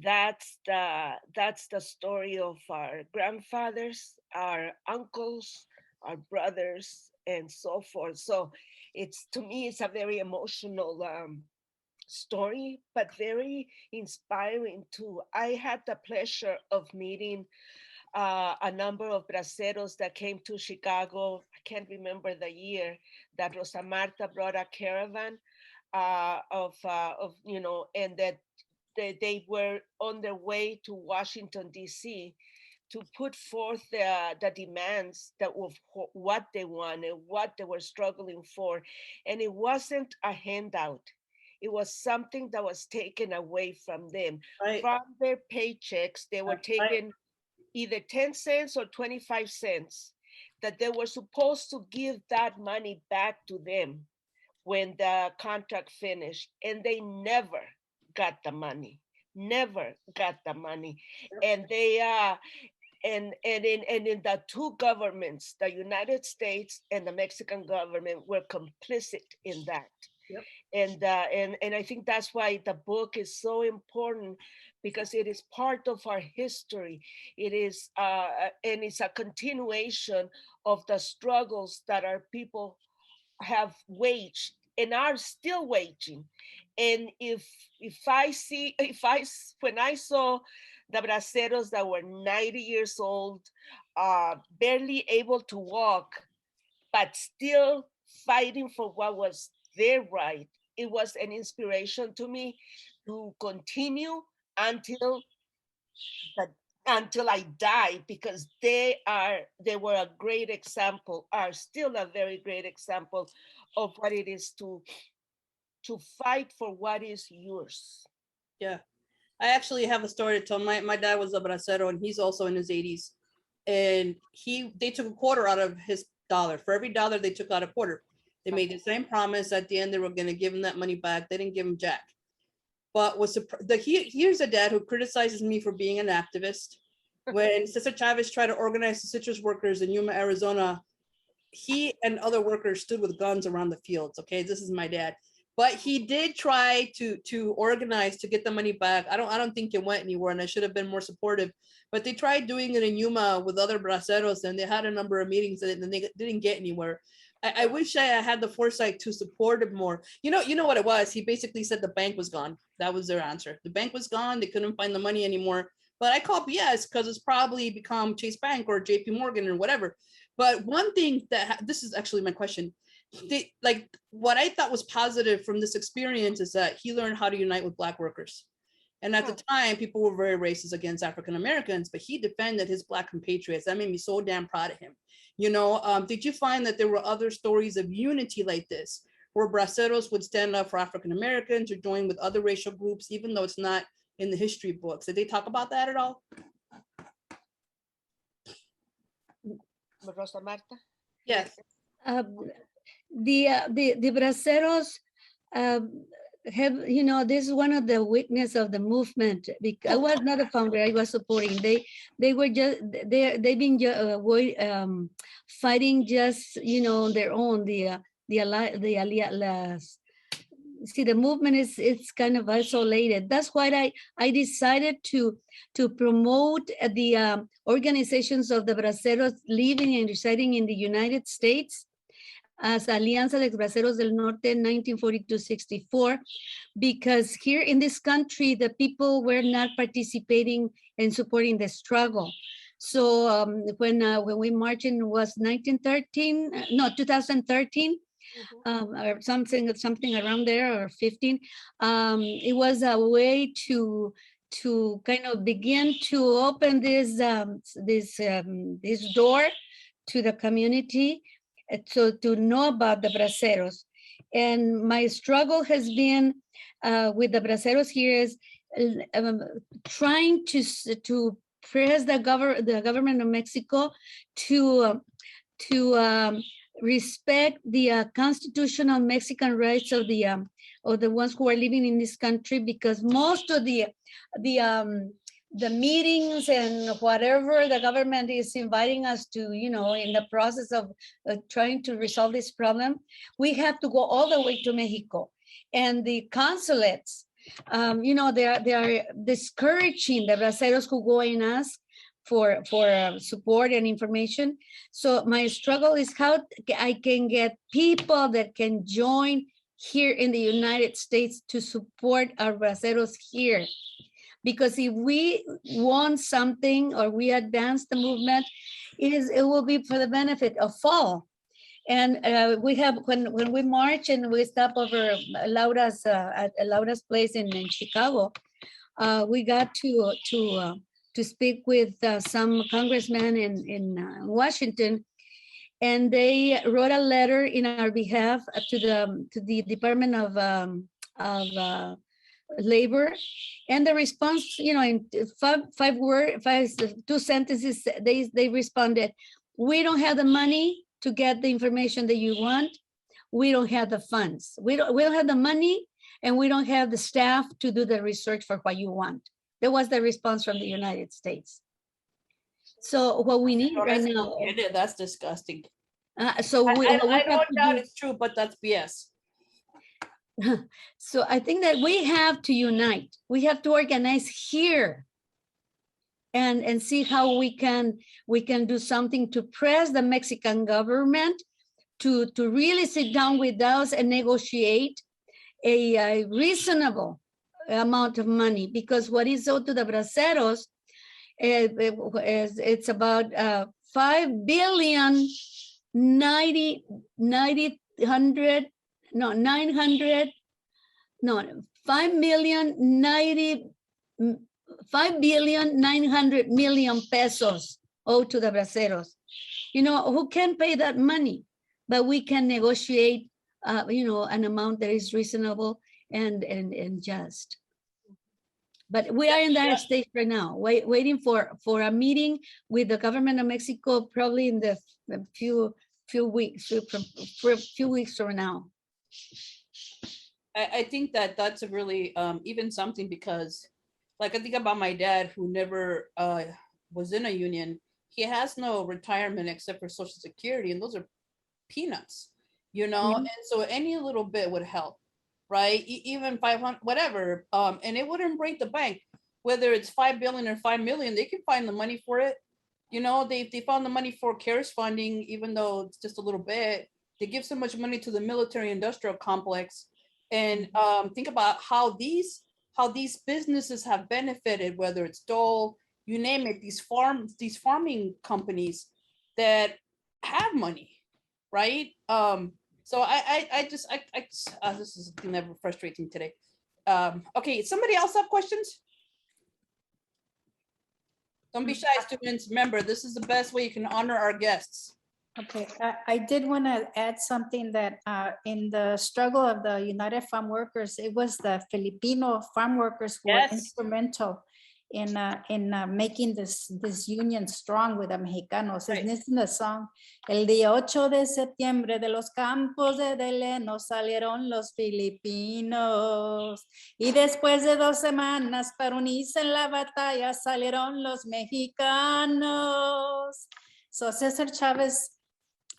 Speaker 3: that's the story of our grandfathers, our uncles, our brothers, and so forth. So to me, it's a very emotional story, but very inspiring too. I had the pleasure of meeting a number of braceros that came to Chicago. I can't remember the year that Rosa Marta brought a caravan of you know, and that they were on their way to Washington D.C. to put forth the demands that of what they wanted, what they were struggling for, and it wasn't a handout. It was something that was taken away from them.
Speaker 1: Right.
Speaker 3: From their paychecks, they were
Speaker 1: That's right.
Speaker 3: taken either 10 cents or 25 cents, that they were supposed to give that money back to them when the contract finished, and they never got the money. Never got the money. And they and in the two governments, the United States and the Mexican government, were complicit in that.
Speaker 1: Yep.
Speaker 3: And I think that's why the book is so important, because it is part of our history. It is and it's a continuation of the struggles that our people have waged and are still waging. And when I saw the braceros that were 90 years old, barely able to walk, but still fighting for what was their right, it was an inspiration to me to continue until I die, because they were a great example, are still a very great example of what it is to fight for what is yours.
Speaker 1: Yeah. I actually have a story to tell. My dad was a bracero and he's also in his 80s. And they took a quarter out of his dollar. For every dollar they took out a quarter. They made the same promise at the end they were going to give him that money back. They didn't give him jack. But here's a dad who criticizes me for being an activist. When Cesar Chavez tried to organize the citrus workers in Yuma, Arizona, he and other workers stood with guns around the fields. Okay, this is my dad. But he did try to organize to get the money back. I don't think it went anywhere, and I should have been more supportive. But they tried doing it in Yuma with other braceros, and they had a number of meetings, and they didn't get anywhere. I wish I had the foresight to support it more. You know what it was? He basically said the bank was gone. That was their answer. The bank was gone. They couldn't find the money anymore. But I call BS because it's probably become Chase Bank or JP Morgan or whatever. But one thing this is actually my question. What I thought was positive from this experience is that he learned how to unite with Black workers. And at the time, people were very racist against African Americans, but he defended his Black compatriots. That made me so damn proud of him. Did you find that there were other stories of unity like this, where braceros would stand up for African Americans or join with other racial groups, even though it's not in the history books? Did they talk about that at all?
Speaker 3: Rosa Marta?
Speaker 1: Yes.
Speaker 5: The braceros have, this is one of the weakness of the movement, because I was not a founder, I was supporting. They were just they've been fighting just on their own. The movement it's kind of isolated. That's why I decided to promote the organizations of the braceros living and residing in the United States. as Alianza de Braceros del Norte 1942-64, because here in this country, the people were not participating and supporting the struggle. So when we marched in was 2013, or something around there, or 15. It was a way to kind of begin to open this door to the community, so to know about the Braceros. And my struggle has been with the Braceros here is trying to press the government of Mexico to respect the constitutional Mexican rights of the ones who are living in this country, because most of the meetings and whatever the government is inviting us to, in the process of trying to resolve this problem, we have to go all the way to Mexico. And the consulates, they are discouraging the Braceros who go and ask for support and information. So my struggle is how I can get people that can join here in the United States to support our Braceros here. Because if we want something or we advance the movement, it will be for the benefit of all. And we have, when we march and we stop over Laura's at Laura's place in Chicago, we got to speak with some congressmen in Washington, and they wrote a letter in our behalf to the Department of Labor, and the response, in two sentences, they responded, "We don't have the money to get the information that you want. We don't have the funds. We don't have the money, and we don't have the staff to do the research for what you want." That was the response from the United States. So what we need right now.
Speaker 1: That's disgusting.
Speaker 5: So
Speaker 1: I don't doubt it's true, but that's BS.
Speaker 5: So I think that we have to unite. We have to organize here and see how we can do something to press the Mexican government to really sit down with us and negotiate a reasonable amount of money, because what is owed to the Braceros it's about 5 billion 900 million pesos owed to the Braceros. Who can pay that money? But we can negotiate an amount that is reasonable and just. But we are in that stage right now, waiting for a meeting with the government of Mexico, probably in the few weeks from now.
Speaker 1: I think that's a really even something, because like I think about my dad, who never was in a union. He has no retirement except for Social Security, and those are peanuts, and so any little bit would help, right? Even 500, whatever, and it wouldn't break the bank. Whether it's 5 billion or 5 million, they can find the money for it. They found the money for CARES funding, even though it's just a little bit. They give so much money to the military industrial complex, and think about how these businesses have benefited, whether it's Dole, you name it, these farming companies that have money, right? So this is a thing that frustrates me today. Okay, somebody else have questions? Don't be shy, students. Remember, this is the best way you can honor our guests.
Speaker 4: Okay, I did want to add something that in the struggle of the United Farm Workers, it was the Filipino farm workers who were instrumental in making this union strong with the Mexicanos. Right. It's in the song, El día 8 de septiembre de los campos de Deleno salieron los filipinos y después de 2 semanas para unirse en la batalla salieron los mexicanos. So Cesar Chavez,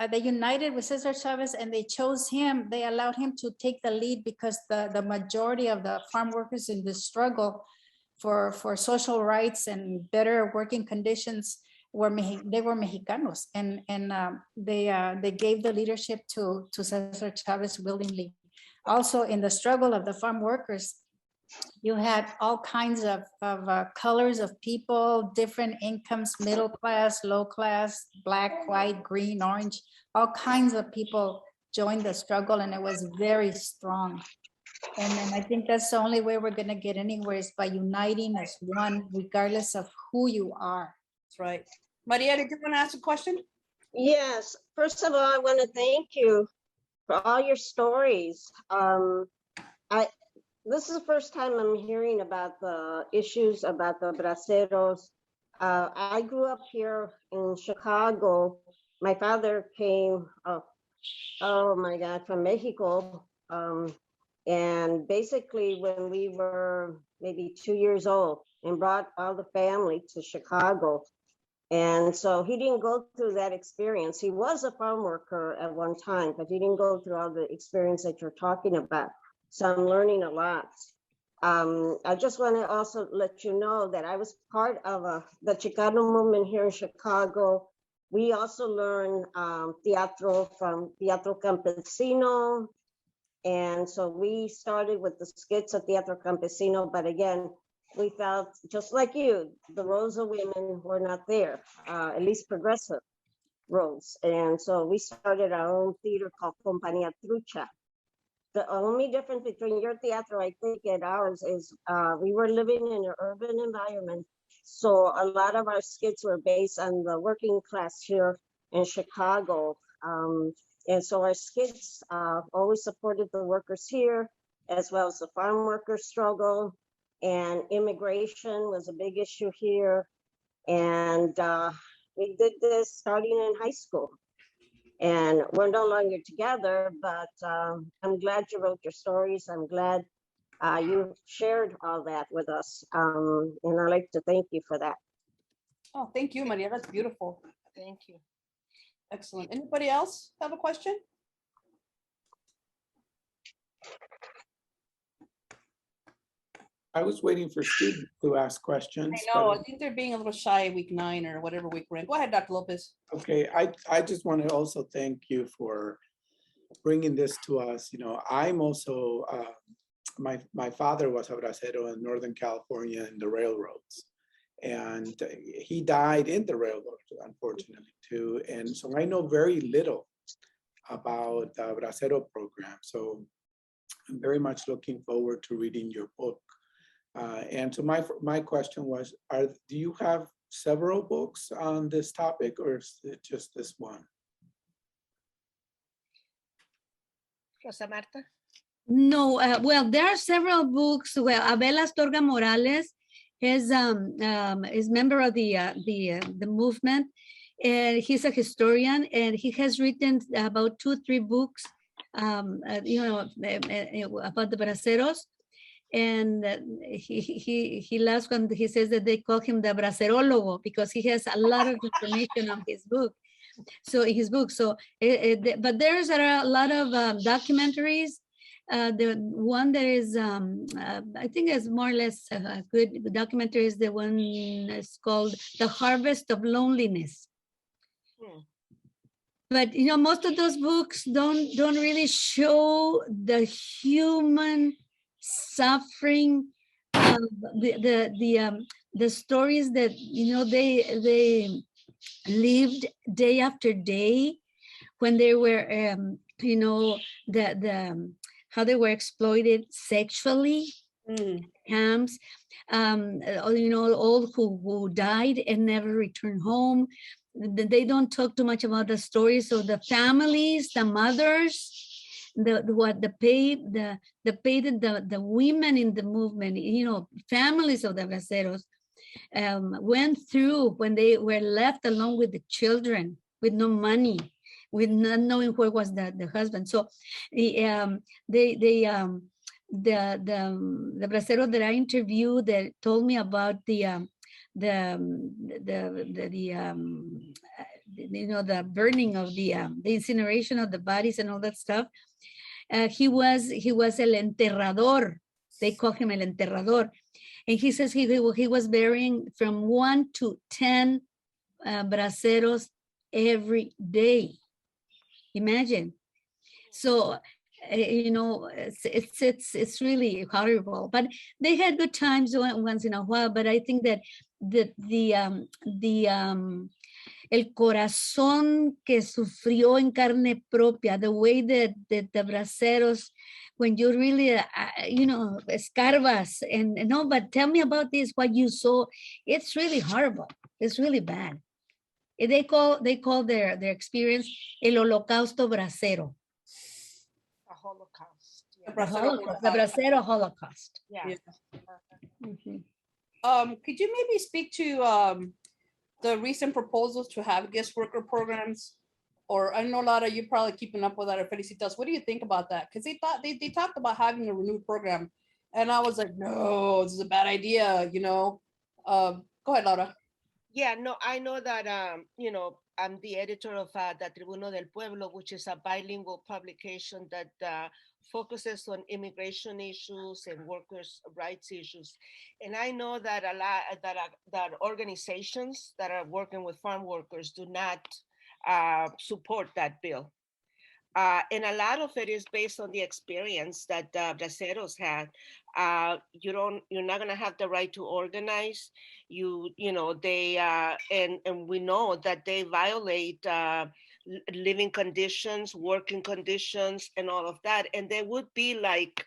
Speaker 4: they united with Cesar Chavez and they chose him. They allowed him to take the lead because the majority of the farm workers in this struggle for social rights and better working conditions, they were Mexicanos, and they gave the leadership to Cesar Chavez willingly. Also, in the struggle of the farm workers, you had all kinds of colors of people, different incomes, middle class, low class, black, white, green, orange, all kinds of people joined the struggle, and it was very strong. And then I think that's the only way we're gonna get anywhere is by uniting as one, regardless of who you are.
Speaker 1: That's right. Maria, did you want to ask a question?
Speaker 6: Yes, first of all, I want to thank you for all your stories. This is the first time I'm hearing about the issues about the Braceros. I grew up here in Chicago. My father came, oh my God, from Mexico. And basically when we were maybe 2 years old and brought all the family to Chicago. And so he didn't go through that experience. He was a farm worker at one time, but he didn't go through all the experience that you're talking about. So I'm learning a lot. I just want to also let you know that I was part of the Chicano movement here in Chicago. We also learned Teatro from Teatro Campesino. And so we started with the skits of Teatro Campesino, but again, we felt just like you, the roles of women were not there, at least progressive roles. And so we started our own theater called Compañía Trucha. The only difference between your teatro, I think, and ours is we were living in an urban environment. So a lot of our skits were based on the working class here in Chicago. And so our skits always supported the workers here, as well as the farm worker struggle. And immigration was a big issue here. And we did this starting in high school. And we're no longer together, but I'm glad you wrote your stories. I'm glad you shared all that with us. And I'd like to thank you for that.
Speaker 1: Oh, thank you, Maria. That's beautiful.
Speaker 3: Thank you.
Speaker 1: Excellent. Anybody else have a question?
Speaker 2: I was waiting for students to ask questions.
Speaker 1: I know.
Speaker 2: but-
Speaker 1: I think they're being a little shy week 9 or whatever week we're in. Go ahead, Dr. Lopez.
Speaker 2: Okay, I just want to also thank you for bringing this to us. You know, I'm also, my father was a bracero in Northern California in the railroads. And he died in the railroad, unfortunately, too. And so I know very little about the Bracero program. So I'm very much looking forward to reading your book. And so my question was, do you have several books on this topic, or is it just this one?
Speaker 3: Rosa Marta?
Speaker 5: No, well, there are several books. Well, Abel Astorga Morales is member of the movement, and he's a historian, and he has written about 2-3 books, you know, about the Braceros. And he laughs when he says that they call him the Bracerologo because he has a lot of information on his book. So in his book, but there's a lot of documentaries. The one that is, I think is more or less a good documentary is the one that's called The Harvest of Loneliness. But you know, most of those books don't really show the human suffering, the stories that, you know, they lived day after day when they were, you know, how they were exploited sexually, camps, you know, all who died and never returned home. They don't talk too much about the stories of the families, the mothers, the women in the movement, you know, families of the Braceros went through when they were left alone with the children, with no money, with not knowing where was the husband. So the Bracero that I interviewed that told me about the you know, the burning of the incineration of the bodies and all that stuff. He was el enterrador. They call him el enterrador. And he says he was burying from 1 to 10 braceros every day. Imagine. So, you know, it's really horrible. But they had good times once in a while. But I think that el corazón que sufrió en carne propia, the way that the braceros, when you really, you know, escarbas and no, but tell me about this, what you saw. It's really horrible. It's really bad. They call their experience el holocausto bracero.
Speaker 3: A Holocaust.
Speaker 1: The
Speaker 3: Yeah.
Speaker 1: Bracero
Speaker 5: The Bracero Holocaust.
Speaker 3: Yeah.
Speaker 1: Yeah.
Speaker 5: Mhm.
Speaker 1: Could you maybe speak to the recent proposals to have guest worker programs? Or I know, Lara, you're probably keeping up with that, or Felicitas. What do you think about that? Because they talked about having a renewed program. And I was like, no, this is a bad idea, you know? Go ahead, Laura.
Speaker 3: Yeah, no, I know that, you know, I'm the editor of the Tribuno del Pueblo, which is a bilingual publication that focuses on immigration issues and workers' rights issues. And I know that a lot that organizations that are working with farm workers do not support that bill. And a lot of it is based on the experience that Braceros had. You're not gonna have the right to organize. You know, they and we know that they violate living conditions, working conditions, and all of that. And they would be like,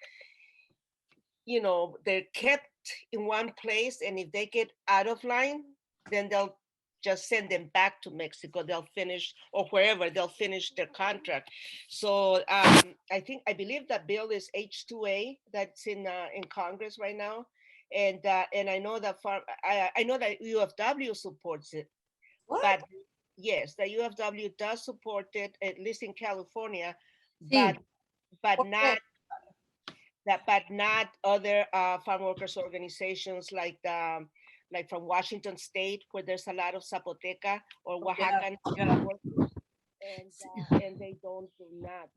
Speaker 3: you know, they're kept in one place, and if they get out of line, then they'll just send them back to Mexico. They'll finish, or wherever they'll finish their contract. So I believe that bill is H2A that's in Congress right now, and I know that I know that UFW supports it.
Speaker 1: What?
Speaker 3: But yes, the UFW does support it, at least in California,
Speaker 5: Sí.
Speaker 3: but
Speaker 1: Okay.
Speaker 3: not not other farm workers organizations like from Washington State, where there's a lot of Zapoteca or Oaxacan workers, and they do not.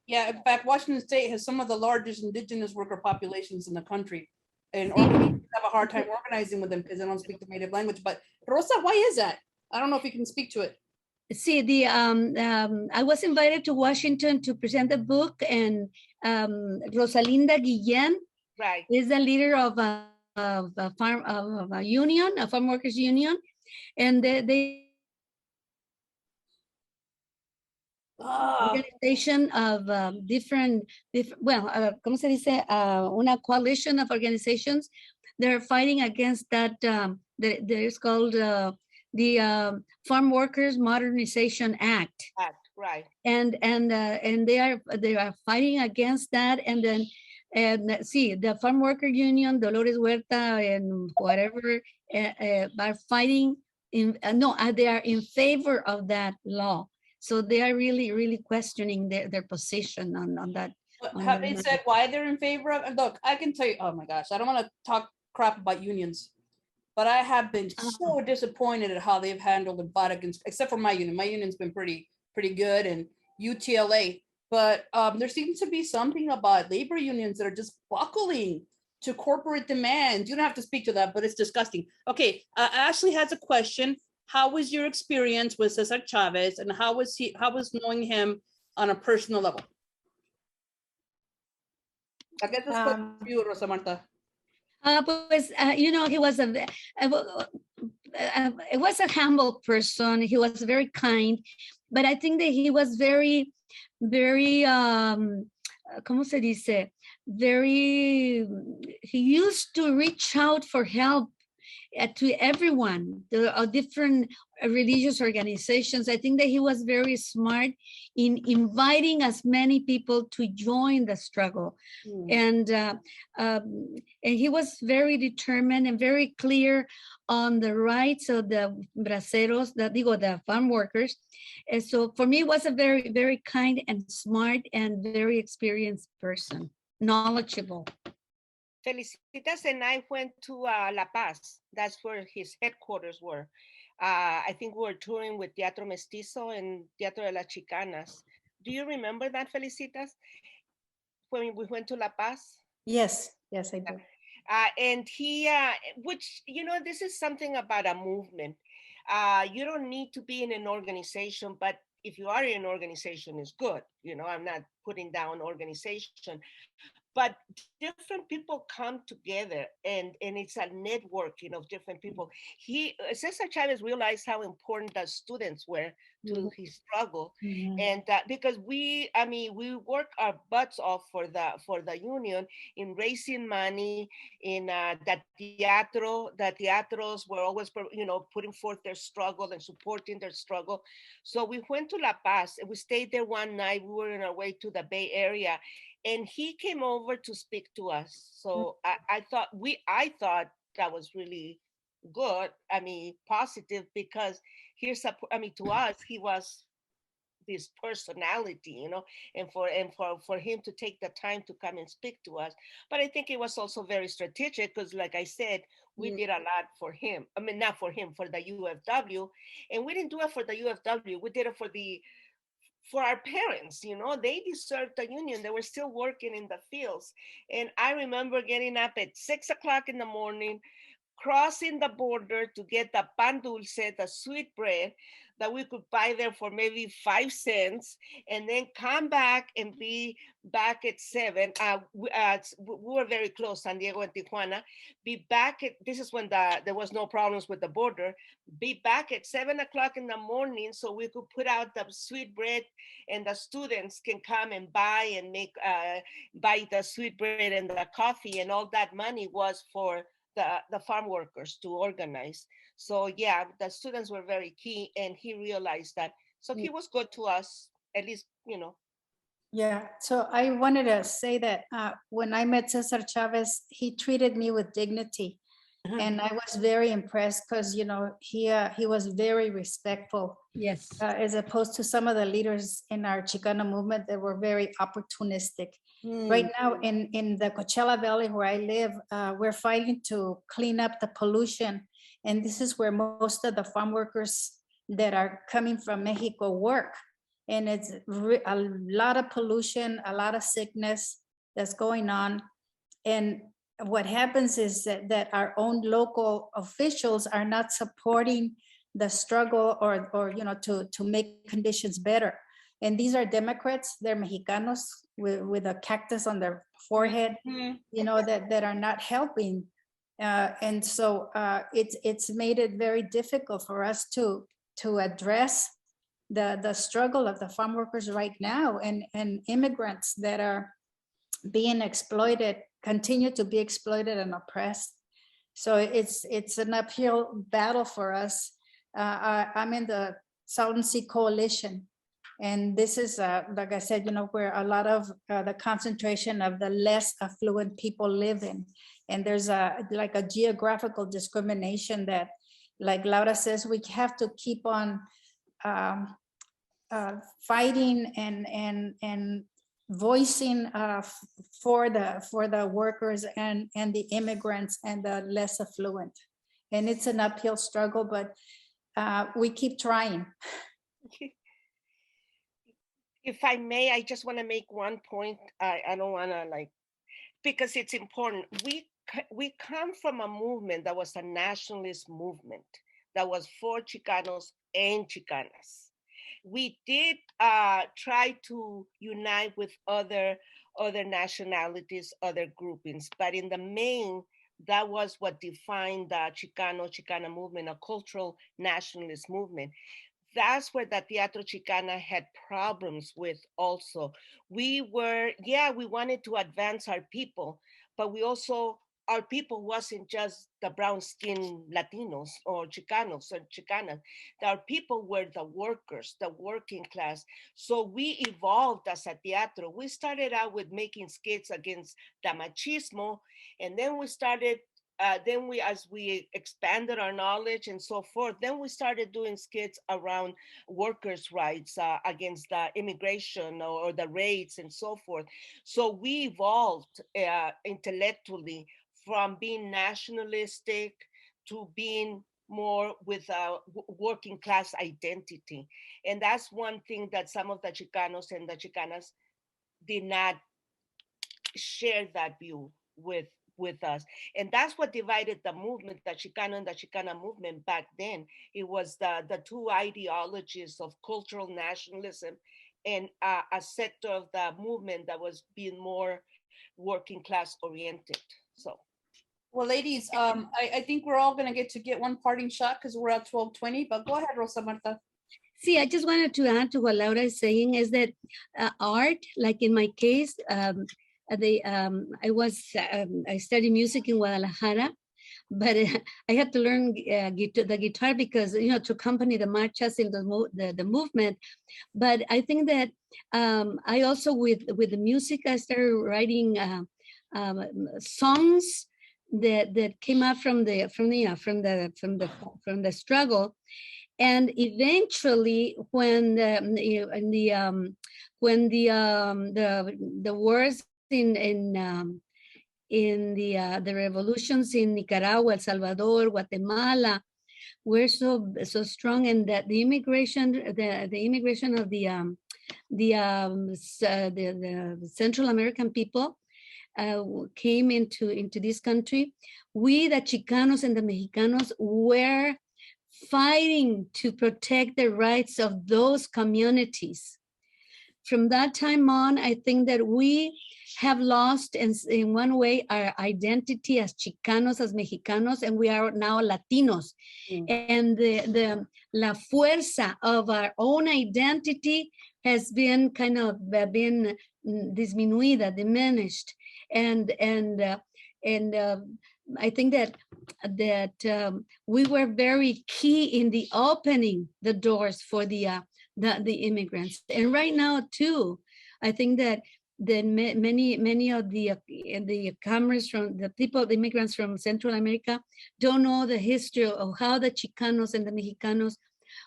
Speaker 1: Yeah, in fact, Washington State has some of the largest indigenous worker populations in the country. And organizations have a hard time organizing with them because they don't speak the native language. But Rosa, why is that? I don't know if you can speak to it.
Speaker 5: See, I was invited to Washington to present the book, and Rosalinda Guillen
Speaker 3: Right.
Speaker 5: is the leader of a union, a farm workers union, and they organization of different, well, ¿cómo se dice? Una coalition of organizations. They're fighting against that. There's called the Farm Workers Modernization Act.
Speaker 3: Right.
Speaker 5: And they are fighting against that. And then see, the Farm Worker Union, Dolores Huerta, and whatever are fighting they are in favor of that law. So they are really questioning their position on that.
Speaker 1: Have they said why they're in favor of it? Look, I can tell you, oh my gosh, I don't want to talk crap about unions, but I have been so disappointed at how they've handled the fight against, except for my union. My union's been pretty good, and UTLA. But there seems to be something about labor unions that are just buckling to corporate demands. You don't have to speak to that, but it's disgusting. Okay, Ashley has a question. How was your experience with Cesar Chavez, and how was knowing him on a personal level? I guess it's for you, Rosa Marta.
Speaker 5: Pues, you know, he was it was a humble person. He was very kind, but I think that he was very, ¿cómo se dice? He used to reach out for help to everyone, the different religious organizations. I think that he was very smart in inviting as many people to join the struggle. And he was very determined and very clear on the rights of the braceros, the farm workers. And so for me, it was a very, very kind and smart and very experienced person, knowledgeable.
Speaker 3: Felicitas and I went to La Paz. That's where his headquarters were. I think we were touring with Teatro Mestizo and Teatro de las Chicanas. Do you remember that, Felicitas? When we went to La Paz?
Speaker 4: Yes, I do.
Speaker 3: And he, which, you know, this is something about a movement. You don't need to be in an organization, but if you are in an organization, it's good. I'm not putting down organization, but different people come together, and it's a networking of different people. Cesar Chavez realized how important the students were to his struggle,
Speaker 4: Mhm.
Speaker 3: and because we work our butts off for the union in raising money in the teatro. The teatros were always putting forth their struggle and supporting their struggle. So we went to La Paz and we stayed there one night. We were on our way to the Bay Area, and he came over to speak to us. So I thought that was really good. I mean, positive, because to us, he was this personality, and for him to take the time to come and speak to us. But I think it was also very strategic, because, like I said, we did a lot for him. I mean, not for him, for the UFW, and we didn't do it for the UFW. We did it for our parents. They deserved the union. They were still working in the fields. And I remember getting up at 6 o'clock in the morning, crossing the border to get the pan dulce, the sweet bread that we could buy there for maybe 5 cents, and then come back and be back at 7. We were very close, San Diego and Tijuana. Be back at, this is when there was no problems with the border. Be back at 7 o'clock in the morning so we could put out the sweet bread, and the students can come and buy and buy the sweet bread and the coffee, and all that money was for the farm workers to organize. So yeah, the students were very key, and he realized that. So he was good to us, at least.
Speaker 4: Yeah, so I wanted to say that when I met Cesar Chavez, he treated me with dignity. And I was very impressed because, he was very respectful,
Speaker 5: Yes.
Speaker 4: as opposed to some of the leaders in our Chicana movement that were very opportunistic. Right now in the Coachella Valley where I live, we're fighting to clean up the pollution. And this is where most of the farm workers that are coming from Mexico work. And it's a lot of pollution, a lot of sickness that's going on. And what happens is that our own local officials are not supporting the struggle or to make conditions better. And these are Democrats, they're Mexicanos with a cactus on their forehead, that are not helping. And so it's made it very difficult for us to address the struggle of the farm workers right now, and immigrants that are being exploited, continue to be exploited and oppressed. So it's an uphill battle for us. I'm in the Southern Sea Coalition, and this is, like I said, where a lot of the concentration of the less affluent people live in. And there's a geographical discrimination that, like Laura says, we have to keep on fighting and voicing for the workers and the immigrants and the less affluent. And it's an uphill struggle, but we keep trying.
Speaker 3: If I may, I just want to make one point. I don't want to because it's important. We come from a movement that was a nationalist movement that was for Chicanos and Chicanas. We did try to unite with other nationalities, other groupings, but in the main, that was what defined the Chicana movement, a cultural nationalist movement. That's where the Teatro Chicana had problems with also. We wanted to advance our people, but our people wasn't just the brown skinned Latinos or Chicanos or Chicanas. Our people were the workers, the working class. So we evolved as a teatro. We started out with making skits against the machismo, and then as we expanded our knowledge and so forth, then we started doing skits around workers' rights, against the immigration or the raids and so forth. So we evolved intellectually from being nationalistic to being more with a working class identity. And that's one thing that some of the Chicanos and the Chicanas did not share that view with with us. And that's what divided the movement, the Chicano and the Chicana movement back then. It was the two ideologies of cultural nationalism and a sector of the movement that was being more working class oriented. So.
Speaker 1: Well, ladies, I think we're all going to get one parting shot because we're at 12:20, but go ahead, Rosa Marta.
Speaker 5: See, I just wanted to add to what Laura is saying is that art, like in my case, I studied music in Guadalajara, but I had to learn the guitar because, to accompany the marchas in the movement. But I think that I also, with the music, I started writing songs that came out from the struggle. And eventually, when the wars in the revolutions in Nicaragua, El Salvador, Guatemala were so strong, and that the immigration of the Central American people came into this country, we, the Chicanos and the Mexicanos, were fighting to protect the rights of those communities. From that time on, I think that we have lost, in one way, our identity as Chicanos, as Mexicanos, and we are now Latinos. And la fuerza of our own identity has been kind of disminuida, diminished. And I think that we were very key in the opening the doors for the immigrants. And right now too, I think that many of the comers from the immigrants from Central America don't know the history of how the Chicanos and the Mexicanos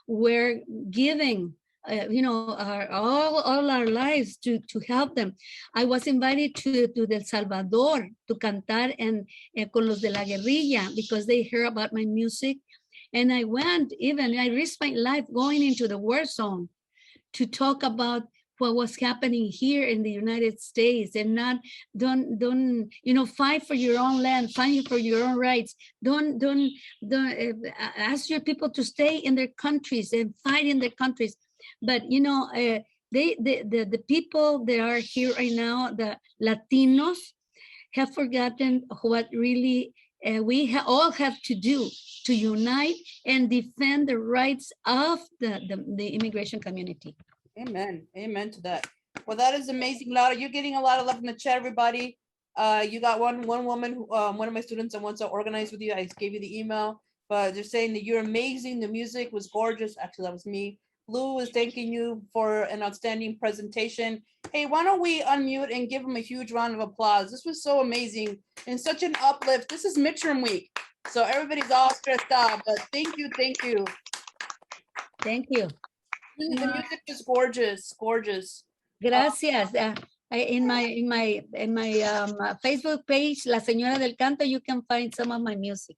Speaker 5: were giving all our lives to help them. I was invited to El Salvador to cantar and con los de la guerrilla because they heard about my music. And I risked my life going into the war zone to talk about what was happening here in the United States, and don't fight for your own land, fight for your own rights. Don't ask your people to stay in their countries and fight in their countries. But the people that are here right now, the Latinos, have forgotten what really we all have to do to unite and defend the rights of the immigration community.
Speaker 1: Amen. Amen to that. Well, that is amazing, Laura. You're getting a lot of love in the chat, everybody. You got one woman, one of my students that wants to organize with you. I gave you the email, but they're saying that you're amazing. The music was gorgeous. Actually, that was me. Lou is thanking you for an outstanding presentation. Hey, why don't we unmute and give him a huge round of applause? This was so amazing and such an uplift. This is midterm week, so everybody's all stressed out, but thank you.
Speaker 5: Thank you.
Speaker 1: The music is gorgeous, gorgeous.
Speaker 5: Gracias. In my Facebook page, La Señora del Canto, you can find some of my music.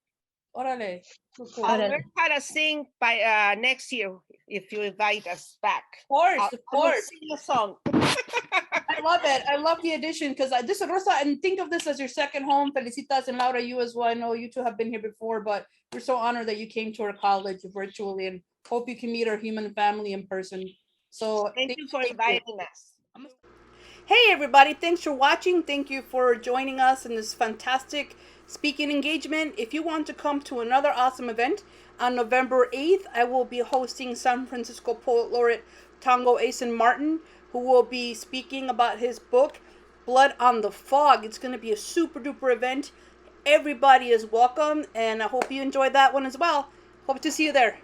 Speaker 1: Órale. Cool.
Speaker 3: I'll learn how to sing by next year if you invite us back.
Speaker 1: Of course.
Speaker 3: Sing a song.
Speaker 1: I love it. I love the addition because this is Rosa, and think of this as your second home. Felicitas, and Laura, you as well. I know you two have been here before, but we're so honored that you came to our college virtually, and hope you can meet our human family in person. So
Speaker 3: thank you for inviting us.
Speaker 1: Hey everybody, thanks for watching. Thank you for joining us in this fantastic speaking engagement. If you want to come to another awesome event on November 8th, I will be hosting San Francisco Poet Laureate Tongo Asen Martin, who will be speaking about his book, Blood on the Fog. It's going to be a super duper event. Everybody is welcome, and I hope you enjoyed that one as well. Hope to see you there.